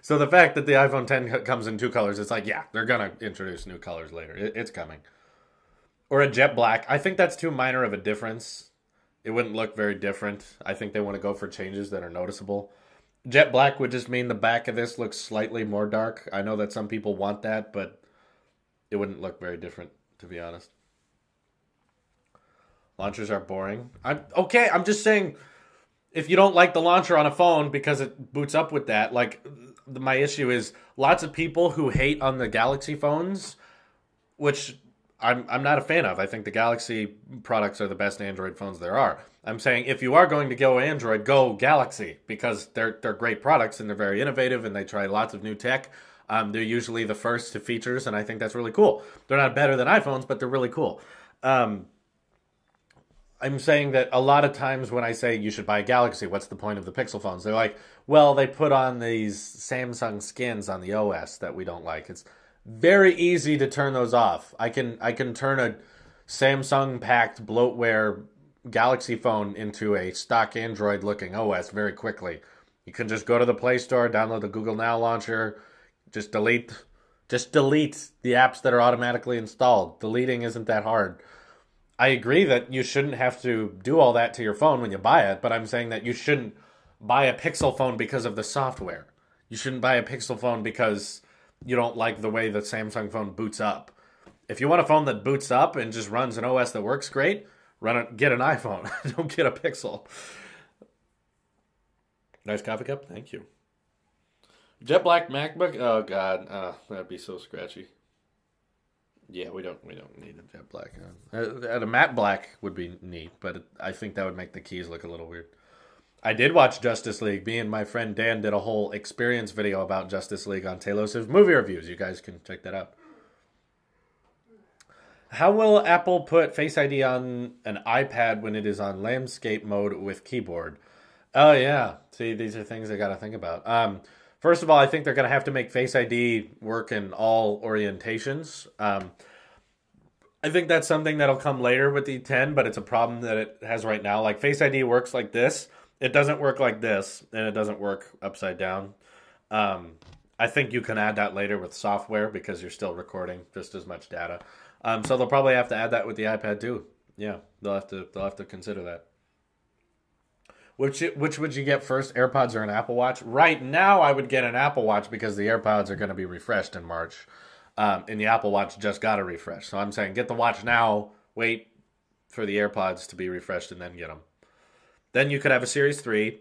so the fact that the iPhone 10 comes in 2 colors, it's like, yeah, they're going to introduce new colors later. It's coming. Or a jet black. I think that's too minor of a difference. It wouldn't look very different. I think they want to go for changes that are noticeable. Jet black would just mean the back of this looks slightly more dark. I know that some people want that, but it wouldn't look very different, to be honest. Launchers are boring. I'm just saying, if you don't like the launcher on a phone because it boots up with that, like, my issue is lots of people who hate on the Galaxy phones, which I'm not a fan of. I think the Galaxy products are the best Android phones there are. I'm saying if you are going to go Android, go Galaxy, because they're great products and they're very innovative and they try lots of new tech. They're usually the first to features, and I think that's really cool. They're not better than iPhones, but they're really cool. I'm saying that a lot of times when I say you should buy a Galaxy, what's the point of the Pixel phones? They're like, well, they put on these Samsung skins on the OS that we don't like. It's very easy to turn those off. I can turn a Samsung-packed bloatware Galaxy phone into a stock Android-looking OS very quickly. You can just go to the Play Store, download the Google Now launcher, just delete the apps that are automatically installed. Deleting isn't that hard. I agree that you shouldn't have to do all that to your phone when you buy it, but I'm saying that you shouldn't buy a Pixel phone because of the software. You shouldn't buy a Pixel phone because you don't like the way the Samsung phone boots up. If you want a phone that boots up and just runs an OS that works great, get an iPhone. Don't get a Pixel. Nice coffee cup? Thank you. Jet black MacBook? Oh, God. That'd be so scratchy. Yeah, we don't need a jet black. A matte black would be neat, but I think that would make the keys look a little weird. I did watch Justice League. Me and my friend Dan did a whole experience video about Justice League on Taylor's movie reviews. You guys can check that out. How will Apple put Face ID on an iPad when it is on landscape mode with keyboard? Oh, yeah. See, these are things I got to think about. First of all, I think they're going to have to make Face ID work in all orientations. I think that's something that'll come later with the 10, but it's a problem that it has right now. Like, Face ID works like this. It doesn't work like this, and it doesn't work upside down. I think you can add that later with software because you're still recording just as much data. So they'll probably have to add that with the iPad too. Yeah, they'll have to consider that. Which would you get first, AirPods or an Apple Watch? Right now, I would get an Apple Watch because the AirPods are going to be refreshed in March, and the Apple Watch just got a refresh. So I'm saying get the watch now, wait for the AirPods to be refreshed, and then get them. Then you could have a Series 3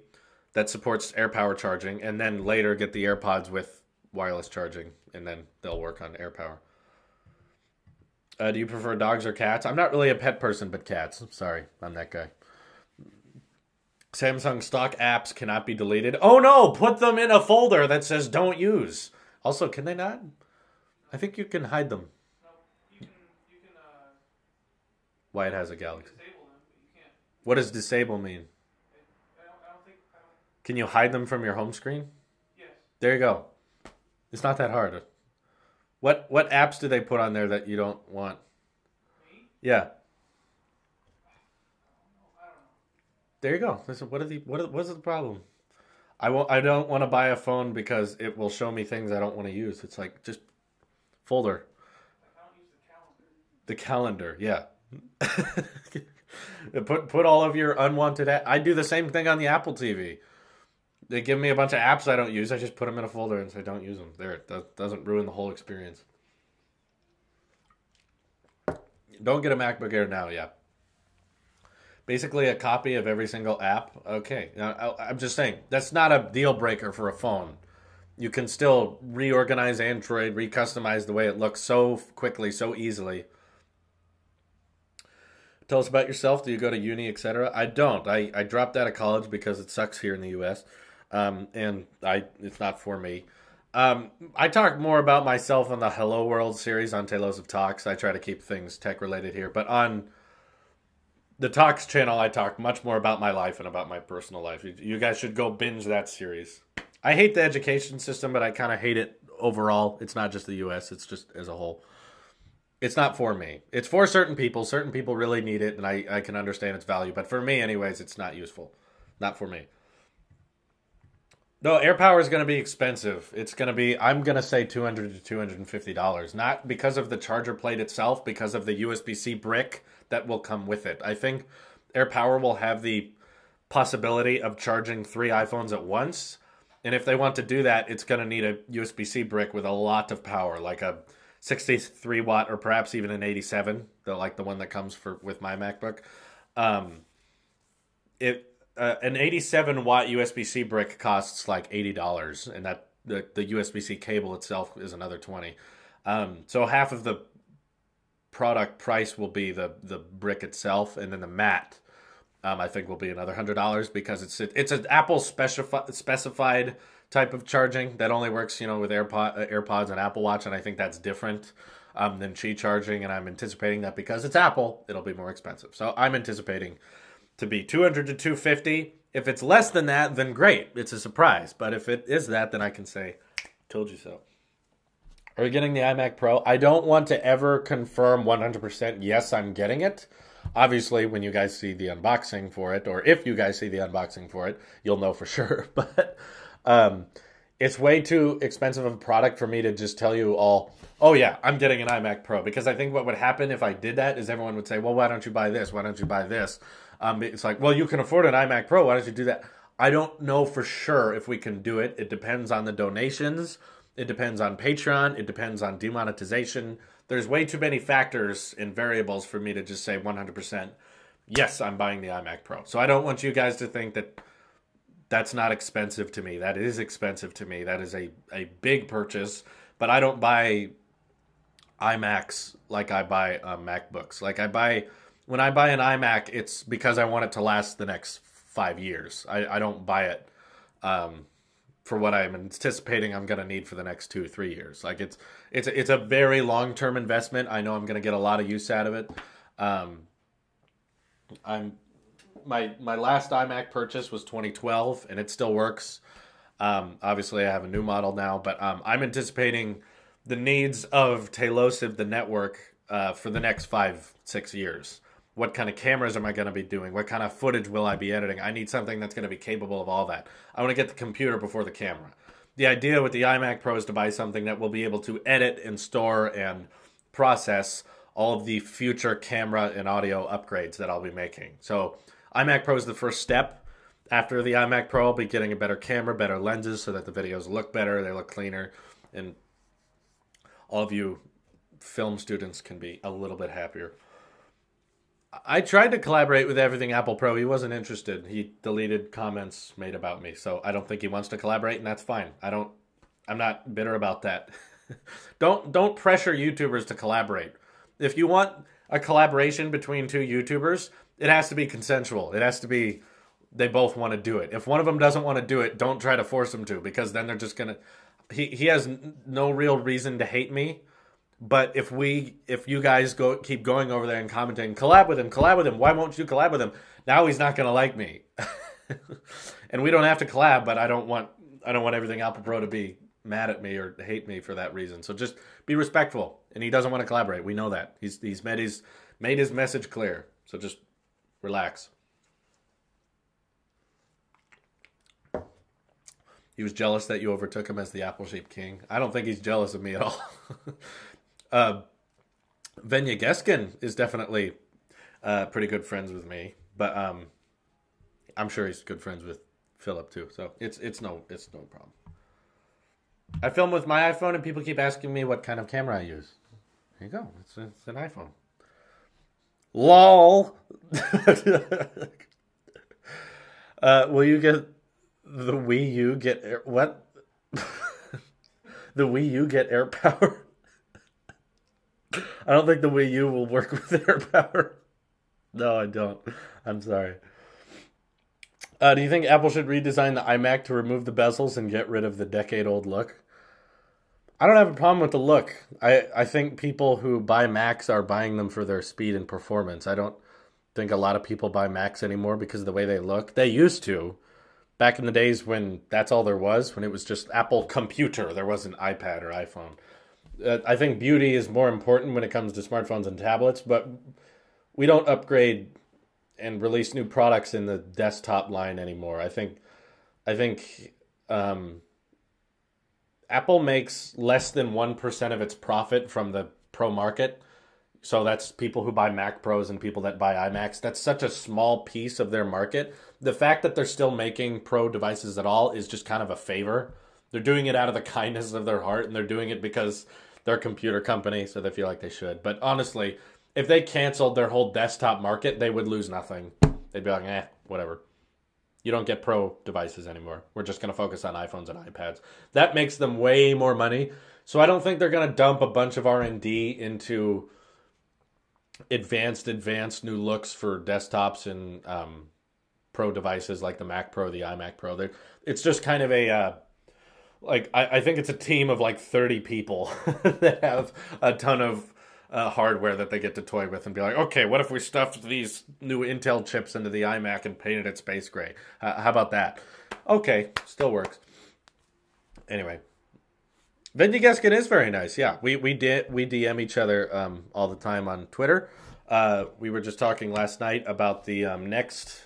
that supports AirPower charging, and then later get the AirPods with wireless charging, and then they'll work on AirPower. Do you prefer dogs or cats? I'm not really a pet person, but cats. Sorry, I'm that guy. Samsung stock apps cannot be deleted. Oh no, put them in a folder that says don't use. Also, can they not? I think you can hide them. No, you can Why it has a Galaxy. disable them, but you can't. What does disable mean? I don't think. Can you hide them from your home screen? Yes. There you go. It's not that hard. What apps do they put on there that you don't want? Me? Yeah. I don't know. There you go. What's the problem? I don't want to buy a phone because it will show me things I don't want to use. It's like just folder. I don't use the calendar. The calendar, yeah. Put all of your unwanted I do the same thing on the Apple TV. They give me a bunch of apps I don't use. I just put them in a folder and say don't use them. There, that doesn't ruin the whole experience. Don't get a MacBook Air now, yeah. Basically a copy of every single app. Okay, now, I'm just saying, that's not a deal breaker for a phone. You can still reorganize Android, recustomize the way it looks so quickly, so easily. Tell us about yourself. Do you go to uni, etc.? I don't. I dropped out of college because it sucks here in the U.S., and it's not for me. I talk more about myself on the Hello World series on Talos of Talks. I try to keep things tech-related here, but on the Talks channel, I talk much more about my life and about my personal life. You guys should go binge that series. I hate the education system, but I kind of hate it overall. It's not just the U.S., it's just as a whole. It's not for me. It's for certain people. Certain people really need it, and I can understand its value. But for me, anyways, it's not useful. Not for me. No, AirPower is going to be expensive. It's going to be, I'm going to say $200 to $250. Not because of the charger plate itself, because of the USB-C brick that will come with it. I think AirPower will have the possibility of charging 3 iPhones at once. And if they want to do that, it's going to need a USB-C brick with a lot of power, like a 63 watt or perhaps even an 87, like the one that comes with my MacBook. An 87 watt USB-C brick costs like $80, and that the USB-C cable itself is another $20. So half of the product price will be the brick itself, and then the mat I think will be another $100 because it's an Apple specified type of charging that only works with AirPods and Apple Watch, and I think that's different than Qi charging, and I'm anticipating that because it's Apple, it'll be more expensive. So I'm anticipating to be $200 to $250. If it's less than that, then great, it's a surprise. But if it is that, then I can say, told you so. Are you getting the iMac Pro? I don't want to ever confirm 100% yes, I'm getting it. Obviously, when you guys see the unboxing for it, or if you guys see the unboxing for it, you'll know for sure. But it's way too expensive of a product for me to just tell you all, oh yeah, I'm getting an iMac Pro. Because I think what would happen if I did that is everyone would say, well, why don't you buy this? Why don't you buy this? It's like, well, you can afford an iMac Pro. Why don't you do that? I don't know for sure if we can do it. It depends on the donations. It depends on Patreon. It depends on demonetization. There's way too many factors and variables for me to just say 100%, yes, I'm buying the iMac Pro. So I don't want you guys to think that that's not expensive to me. That is expensive to me. That is a big purchase. But I don't buy iMacs like I buy MacBooks. When I buy an iMac, it's because I want it to last the next 5 years. I don't buy it for what I'm anticipating I'm going to need for the next 2 or 3 years. Like it's a very long-term investment. I know I'm going to get a lot of use out of it. My last iMac purchase was 2012, and it still works. Obviously, I have a new model now, but I'm anticipating the needs of Tailosive, the network, for the next 5-6 years. What kind of cameras am I going to be doing? What kind of footage will I be editing? I need something that's going to be capable of all that. I want to get the computer before the camera. The idea with the iMac Pro is to buy something that will be able to edit and store and process all of the future camera and audio upgrades that I'll be making. So iMac Pro is the first step. After the iMac Pro, I'll be getting a better camera, better lenses so that the videos look better, they look cleaner, and all of you film students can be a little bit happier. I tried to collaborate with Everything Apple Pro. He wasn't interested. He deleted comments made about me. So I don't think he wants to collaborate, and that's fine. I'm not bitter about that. Don't pressure YouTubers to collaborate. If you want a collaboration between two YouTubers, it has to be consensual. It has to be they both want to do it. If one of them doesn't want to do it, don't try to force them to, because then they're just going to... He has no real reason to hate me. But if you guys keep going over there and commenting, collab with him, why won't you collab with him? Now he's not going to like me. And we don't have to collab, but I don't want Everything Apple Pro to be mad at me or hate me for that reason. So just be respectful. And he doesn't want to collaborate. We know that. He's made his message clear. So just relax. He was jealous that you overtook him as the Apple Sheep King. I don't think he's jealous of me at all. Venya Geskin is definitely pretty good friends with me, but I'm sure he's good friends with Philip too. So it's no problem. I film with my iPhone, and people keep asking me what kind of camera I use. There you go. It's an iPhone. LOL. Will you get the Wii U? What? The Wii U get air power? I don't think the Wii U will work with air power. No, I don't. I'm sorry. Do you think Apple should redesign the iMac to remove the bezels and get rid of the decade-old look? I don't have a problem with the look. I think people who buy Macs are buying them for their speed and performance. I don't think a lot of people buy Macs anymore because of the way they look. They used to. Back in the days when that's all there was, when it was just Apple Computer. There wasn't iPad or iPhone. I think beauty is more important when it comes to smartphones and tablets, but we don't upgrade and release new products in the desktop line anymore. I think Apple makes less than 1% of its profit from the Pro market. So that's people who buy Mac Pros and people that buy iMacs. That's such a small piece of their market. The fact that they're still making Pro devices at all is just kind of a favor. They're doing it out of the kindness of their heart, and they're doing it because they're a computer company, so they feel like they should. But honestly, if they canceled their whole desktop market, they would lose nothing. They'd be like, whatever. You don't get Pro devices anymore. We're just going to focus on iPhones and iPads. That makes them way more money. So I don't think they're going to dump a bunch of R&D into advanced new looks for desktops and Pro devices like the Mac Pro, the iMac Pro. It's just kind of a... I think it's a team of like 30 people that have a ton of hardware that they get to toy with and be like, okay, what if we stuffed these new Intel chips into the iMac and painted it space gray? How about that? Okay, still works. Anyway, Venya Geskin is very nice. Yeah, we DM each other all the time on Twitter. We were just talking last night about the next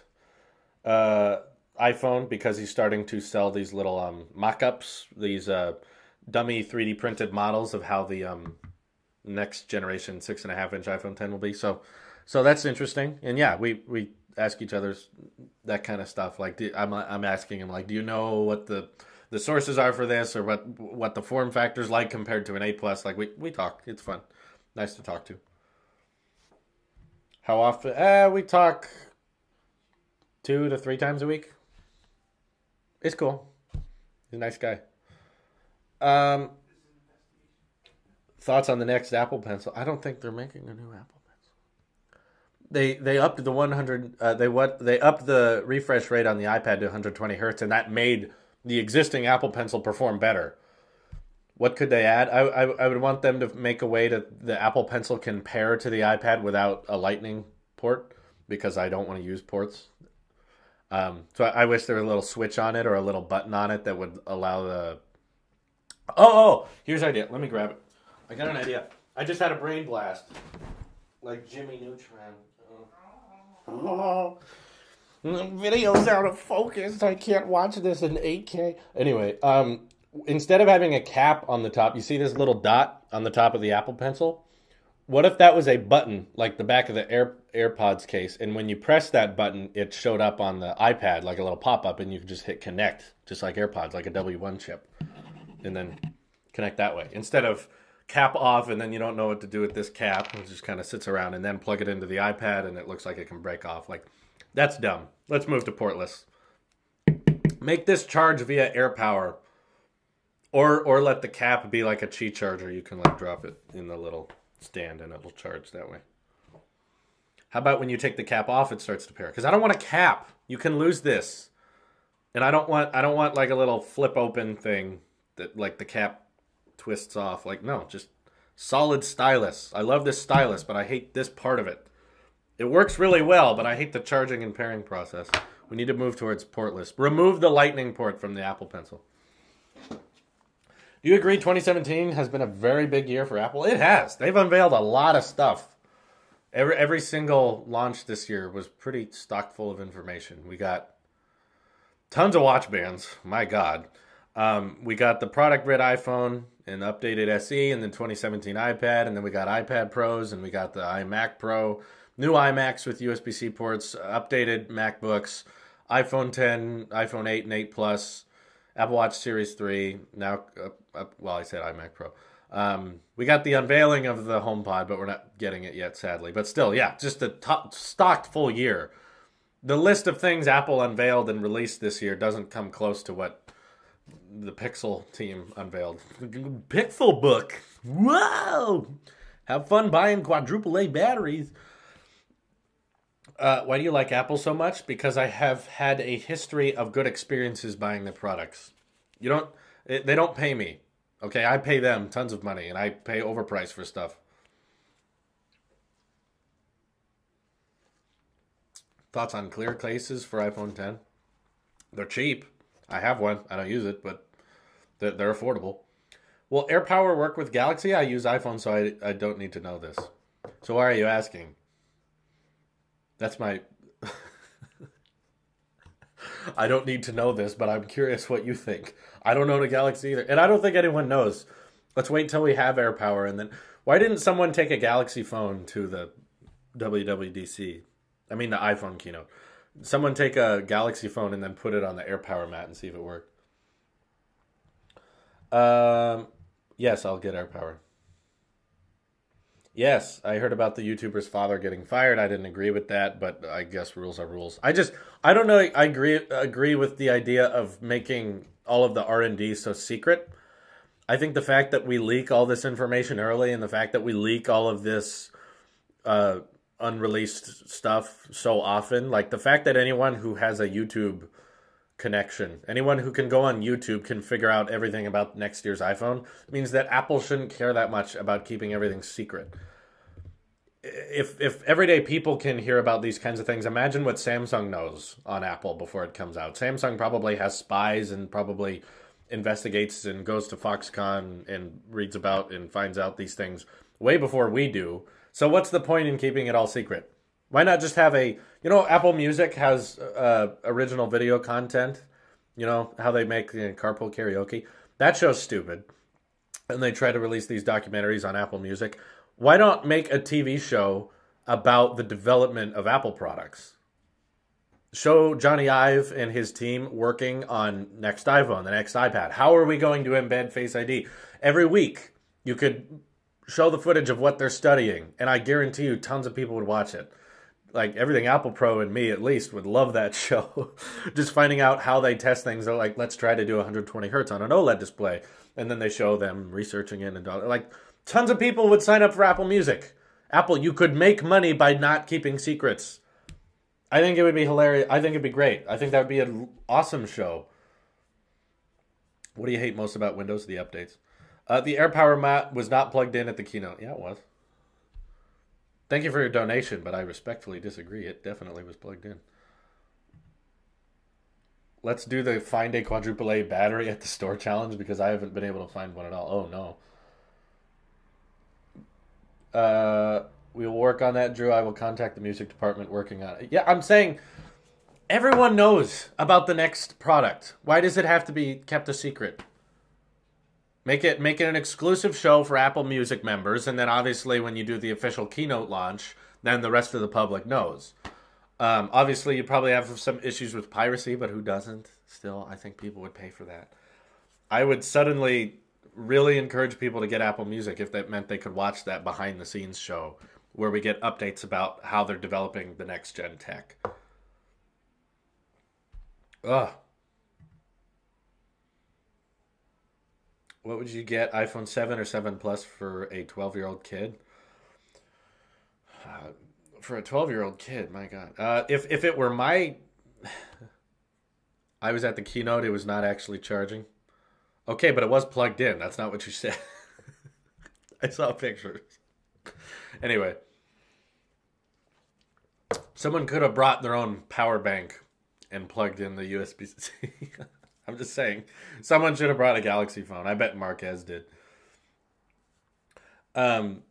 iPhone, because he's starting to sell these little mock-ups, these dummy 3D printed models of how the next generation 6.5-inch iPhone 10 will be. So that's interesting. And yeah, we ask each other that kind of stuff. Like I'm asking him, like, do you know what the sources are for this, or what the form factor's like compared to an 8 Plus? Like we talk. It's fun. Nice to talk to. How often? We talk 2 to 3 times a week. It's cool. He's a nice guy. Thoughts on the next Apple Pencil? I don't think they're making a new Apple Pencil. They upped the 100. They upped the refresh rate on the iPad to 120 hertz, and that made the existing Apple Pencil perform better. What could they add? I would want them to make a way that the Apple Pencil can pair to the iPad without a Lightning port, because I don't want to use ports. So I wish there was a little switch on it or a little button on it that would allow the... Oh, here's an idea. Let me grab it. I got an idea. I just had a brain blast. Like Jimmy Neutron. Oh. The video's out of focus. I can't watch this in 8K. Anyway, instead of having a cap on the top, you see this little dot on the top of the Apple Pencil? What if that was a button, like the back of the AirPods case, and when you press that button, it showed up on the iPad like a little pop-up, and you could just hit connect, just like AirPods, like a W1 chip, and then connect that way. Instead of cap off, and then you don't know what to do with this cap, it just kind of sits around, and then plug it into the iPad, and it looks like it can break off. Like, that's dumb. Let's move to portless. Make this charge via AirPower, or let the cap be like a Qi charger. You can like drop it in the little stand and it'll charge that way. How about when you take the cap off, it starts to pair? Because I don't want a cap. You can lose this, and I don't want like a little flip open thing that like the cap twists off. Like, no, just solid stylus. I love this stylus, but I hate this part of it. It works really well, but I hate the charging and pairing process. We need to move towards portless. Remove the lightning port from the Apple Pencil. Do you agree 2017 has been a very big year for Apple? It has. They've unveiled a lot of stuff. Every single launch this year was pretty stock full of information. We got tons of watch bands. My God. We got the product red iPhone and updated SE, and then 2017 iPad, and then we got iPad Pros, and we got the iMac Pro, new iMacs with USB-C ports, updated MacBooks, iPhone 10, iPhone 8 and 8 Plus, Apple Watch Series 3, now, well, I said iMac Pro. We got the unveiling of the HomePod, but we're not getting it yet, sadly. But still, yeah, just a stocked full year. The list of things Apple unveiled and released this year doesn't come close to what the Pixel team unveiled. Pixel book. Whoa! Have fun buying quadruple A batteries. Why do you like Apple so much? Because I have had a history of good experiences buying their products. They don't pay me. Okay, I pay them tons of money, and I pay overpriced for stuff. Thoughts on clear cases for iPhone 10? They're cheap. I have one. I don't use it, but they're affordable. Will AirPower work with Galaxy? I use iPhone, so I don't need to know this. So why are you asking? That's my... I don't need to know this, but I'm curious what you think. I don't know the Galaxy either. And I don't think anyone knows. Let's wait until we have AirPower. And then, why didn't someone take a Galaxy phone to the WWDC? I mean, the iPhone keynote. Someone take a Galaxy phone and then put it on the AirPower mat and see if it worked. Yes, I'll get AirPower. Yes, I heard about the YouTuber's father getting fired. I didn't agree with that, but I guess rules are rules. I don't know. I agree with the idea of making all of the R&D so secret. I think the fact that we leak all this information early and the fact that we leak all of this unreleased stuff so often, like the fact that anyone who has a YouTube connection, anyone who can go on YouTube can figure out everything about next year's iPhone, means that Apple shouldn't care that much about keeping everything secret. If everyday people can hear about these kinds of things, imagine what Samsung knows on Apple before it comes out. Samsung probably has spies and probably investigates and goes to Foxconn and reads about and finds out these things way before we do. So what's the point in keeping it all secret? Why not just have Apple Music has original video content. You know, how they make carpool karaoke. That show's stupid. And they try to release these documentaries on Apple Music. Why not make a TV show about the development of Apple products? Show Johnny Ive and his team working on next iPhone, the next iPad. How are we going to embed Face ID? Every week, you could show the footage of what they're studying, and I guarantee you tons of people would watch it. Like, everything Apple Pro and me, at least, would love that show. Just finding out how they test things. They're like, let's try to do 120 hertz on an OLED display. And then they show them researching it. And like, tons of people would sign up for Apple Music. Apple, you could make money by not keeping secrets. I think it would be hilarious. I think it'd be great. I think that would be an awesome show. What do you hate most about Windows? The updates. The AirPower mat was not plugged in at the keynote. Yeah, it was. Thank you for your donation, but I respectfully disagree. It definitely was plugged in. Let's do the find a quadruple A battery at the store challenge because I haven't been able to find one at all. Oh, no. We will work on that, Drew. I will contact the music department working on it. Yeah, I'm saying everyone knows about the next product. Why does it have to be kept a secret? Make it an exclusive show for Apple Music members, and then obviously when you do the official keynote launch, then the rest of the public knows. Obviously, you probably have some issues with piracy, but who doesn't? Still, I think people would pay for that. I would suddenly really encourage people to get Apple Music if that meant they could watch that behind the scenes show where we get updates about how they're developing the next gen tech. Ugh. What would you get, iPhone 7 or 7 Plus for a 12-year-old kid? For a 12-year-old kid, my God. If it were my... I was at the keynote, it was not actually charging. Okay, but it was plugged in. That's not what you said. I saw pictures. Anyway. Someone could have brought their own power bank and plugged in the USB-C. I'm just saying. Someone should have brought a Galaxy phone. I bet Marquez did. What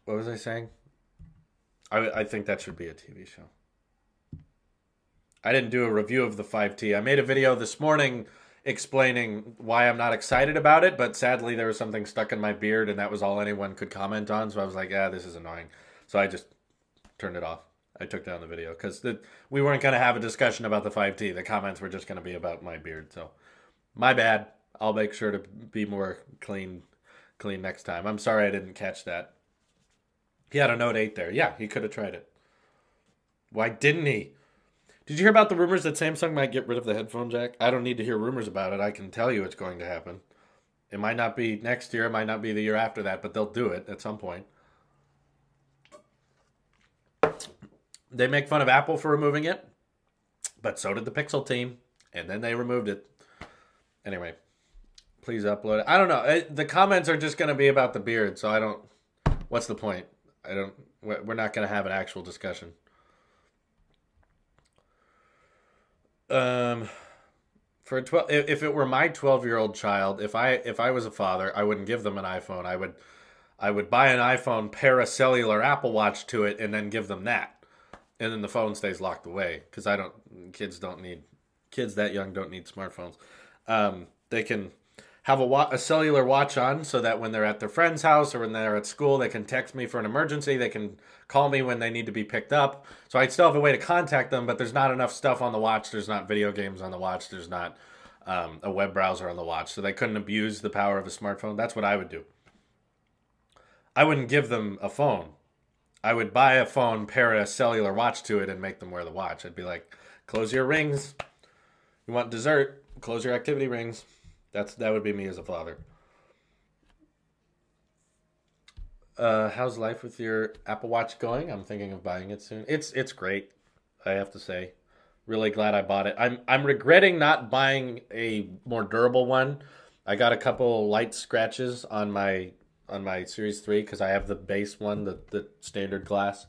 was I saying? I think that should be a TV show. I didn't do a review of the 5T. I made a video this morning explaining why I'm not excited about it, but sadly there was something stuck in my beard and that was all anyone could comment on, so I was like, this is annoying. So I just turned it off. I took down the video because we weren't going to have a discussion about the 5T. The comments were just going to be about my beard, so my bad. I'll make sure to be more clean next time. I'm sorry I didn't catch that. He had a Note 8 there. Yeah, he could have tried it. Why didn't he? Did you hear about the rumors that Samsung might get rid of the headphone jack? I don't need to hear rumors about it. I can tell you it's going to happen. It might not be next year. It might not be the year after that, but they'll do it at some point. They make fun of Apple for removing it, but so did the Pixel team, and then they removed it. Anyway, please upload it. I don't know. The comments are just going to be about the beard, so I don't... What's the point? We're not going to have an actual discussion. For if it were my 12-year-old child, if I was a father, I wouldn't give them an iPhone. I would buy an iPhone, pair a cellular Apple Watch to it, and then give them that. And then the phone stays locked away because kids that young don't need smartphones. They can have a cellular watch on so that when they're at their friend's house or when they're at school, they can text me for an emergency. They can call me when they need to be picked up. So I'd still have a way to contact them, but there's not enough stuff on the watch. There's not video games on the watch. There's not a web browser on the watch. So they couldn't abuse the power of a smartphone. That's what I would do. I wouldn't give them a phone. I would buy a phone, pair a cellular watch to it, and make them wear the watch. I'd be like, close your rings. You want dessert? Close your activity rings. That would be me as a father. How's life with your Apple Watch going? I'm thinking of buying it soon. It's great, I have to say. Really glad I bought it. I'm regretting not buying a more durable one. I got a couple light scratches on my Series 3 because I have the base one, the standard glass.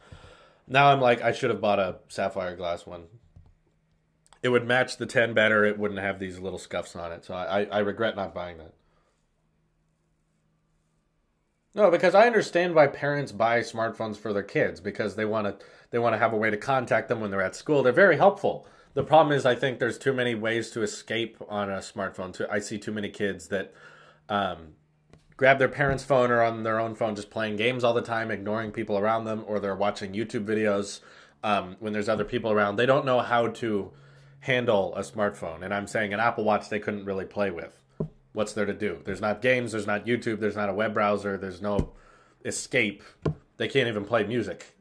Now I'm like, I should have bought a sapphire glass one. It would match the 10 better. It wouldn't have these little scuffs on it. So I regret not buying that. No, because I understand why parents buy smartphones for their kids because they want to have a way to contact them when they're at school. They're very helpful. The problem is I think there's too many ways to escape on a smartphone. I see too many kids that grab their parents' phone or on their own phone just playing games all the time, ignoring people around them, or they're watching YouTube videos when there's other people around. They don't know how to handle a smartphone. And I'm saying an Apple Watch they couldn't really play with. What's there to do? There's not games, there's not YouTube, there's not a web browser, there's no escape. They can't even play music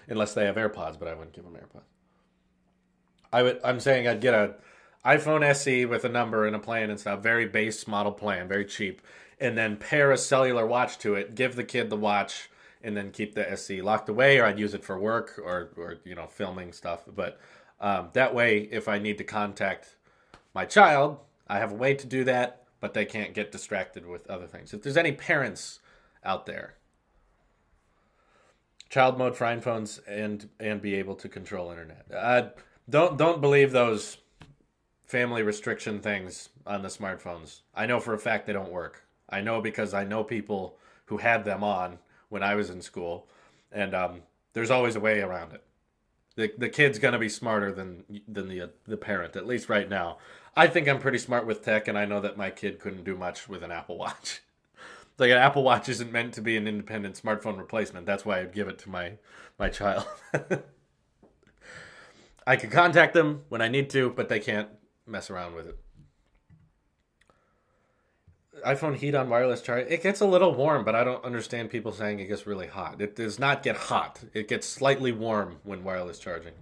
unless they have AirPods, but I wouldn't give them AirPods. I'm saying I'd get a iPhone SE with a number and a plan and stuff, very base model plan, very cheap, and then pair a cellular watch to it, give the kid the watch, and then keep the SE locked away, or I'd use it for work or filming stuff. But that way, if I need to contact my child, I have a way to do that, but they can't get distracted with other things. If there's any parents out there, child mode for iPhones and be able to control internet. Don't believe those family restriction things on the smartphones. I know for a fact they don't work. I know because I know people who had them on when I was in school, and there's always a way around it. The kid's gonna be smarter than the parent, at least right now. I think I'm pretty smart with tech, and I know that my kid couldn't do much with an Apple Watch. Like an Apple Watch isn't meant to be an independent smartphone replacement. That's why I'd give it to my child. I can contact them when I need to, but they can't mess around with it. iPhone heat on wireless charge. It gets a little warm, but I don't understand people saying it gets really hot. It does not get hot. It gets slightly warm when wireless charging.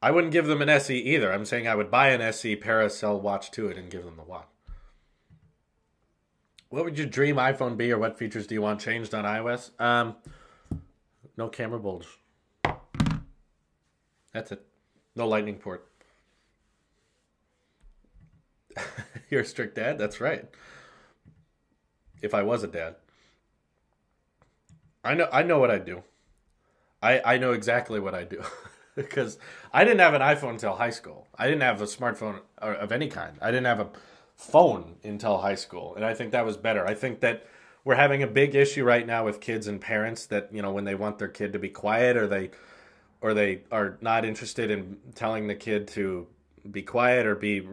I wouldn't give them an SE either. I'm saying I would buy an SE, pair a cell watch to it, and give them the watch. What would your dream iPhone be, or what features do you want changed on iOS? No camera bulge. That's it. No lightning port. You're a strict dad? That's right. If I was a dad. I know what I'd do. I know exactly what I'd do. Because I didn't have an iPhone until high school. I didn't have a smartphone of any kind. I didn't have a phone until high school. And I think that was better. I think that we're having a big issue right now with kids and parents that, you know, when they want their kid to be quiet or they are not interested in telling the kid to be quiet or be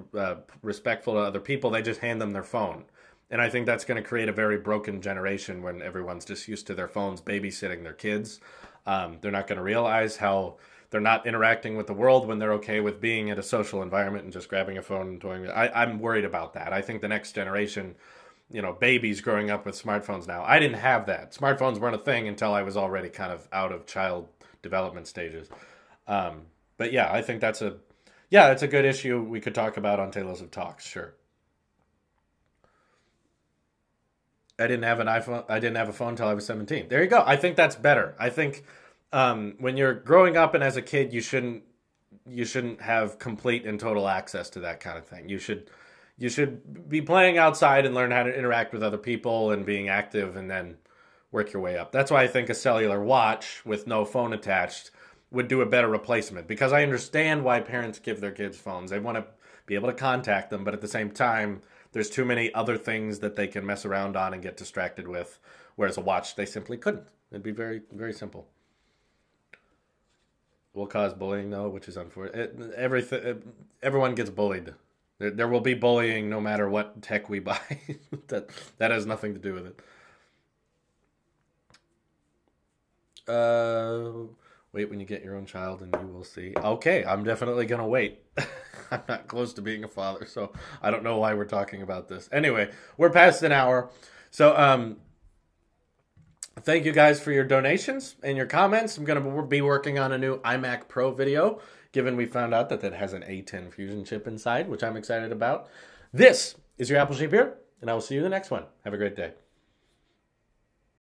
respectful to other people, they just hand them their phone. And I think that's going to create a very broken generation when everyone's just used to their phones babysitting their kids. They're not going to realize how they're not interacting with the world when they're okay with being in a social environment and just grabbing a phone and doing it. I'm worried about that. I think the next generation, you know, babies growing up with smartphones now. I didn't have that. Smartphones weren't a thing until I was already kind of out of child development stages. But yeah, I think that's a good issue we could talk about on Talos of Talks, sure. I didn't have an iPhone. I didn't have a phone until I was 17. There you go. I think that's better. I think when you're growing up and as a kid, you shouldn't have complete and total access to that kind of thing. You should be playing outside and learn how to interact with other people and being active, and then work your way up. That's why I think a cellular watch with no phone attached would do a better replacement, because I understand why parents give their kids phones. They want to be able to contact them, but at the same time, there's too many other things that they can mess around on and get distracted with, whereas a watch, they simply couldn't. It'd be very, very simple. Will cause bullying, though, which is unfortunate. Everyone gets bullied. There will be bullying no matter what tech we buy. that has nothing to do with it. Wait when you get your own child and you will see. Okay, I'm definitely going to wait. I'm not close to being a father, so I don't know why we're talking about this. Anyway, we're past an hour. So thank you guys for your donations and your comments. I'm going to be working on a new iMac Pro video, given we found out that has an A10 Fusion chip inside, which I'm excited about. This is your Apple Sheep here, and I will see you in the next one. Have a great day.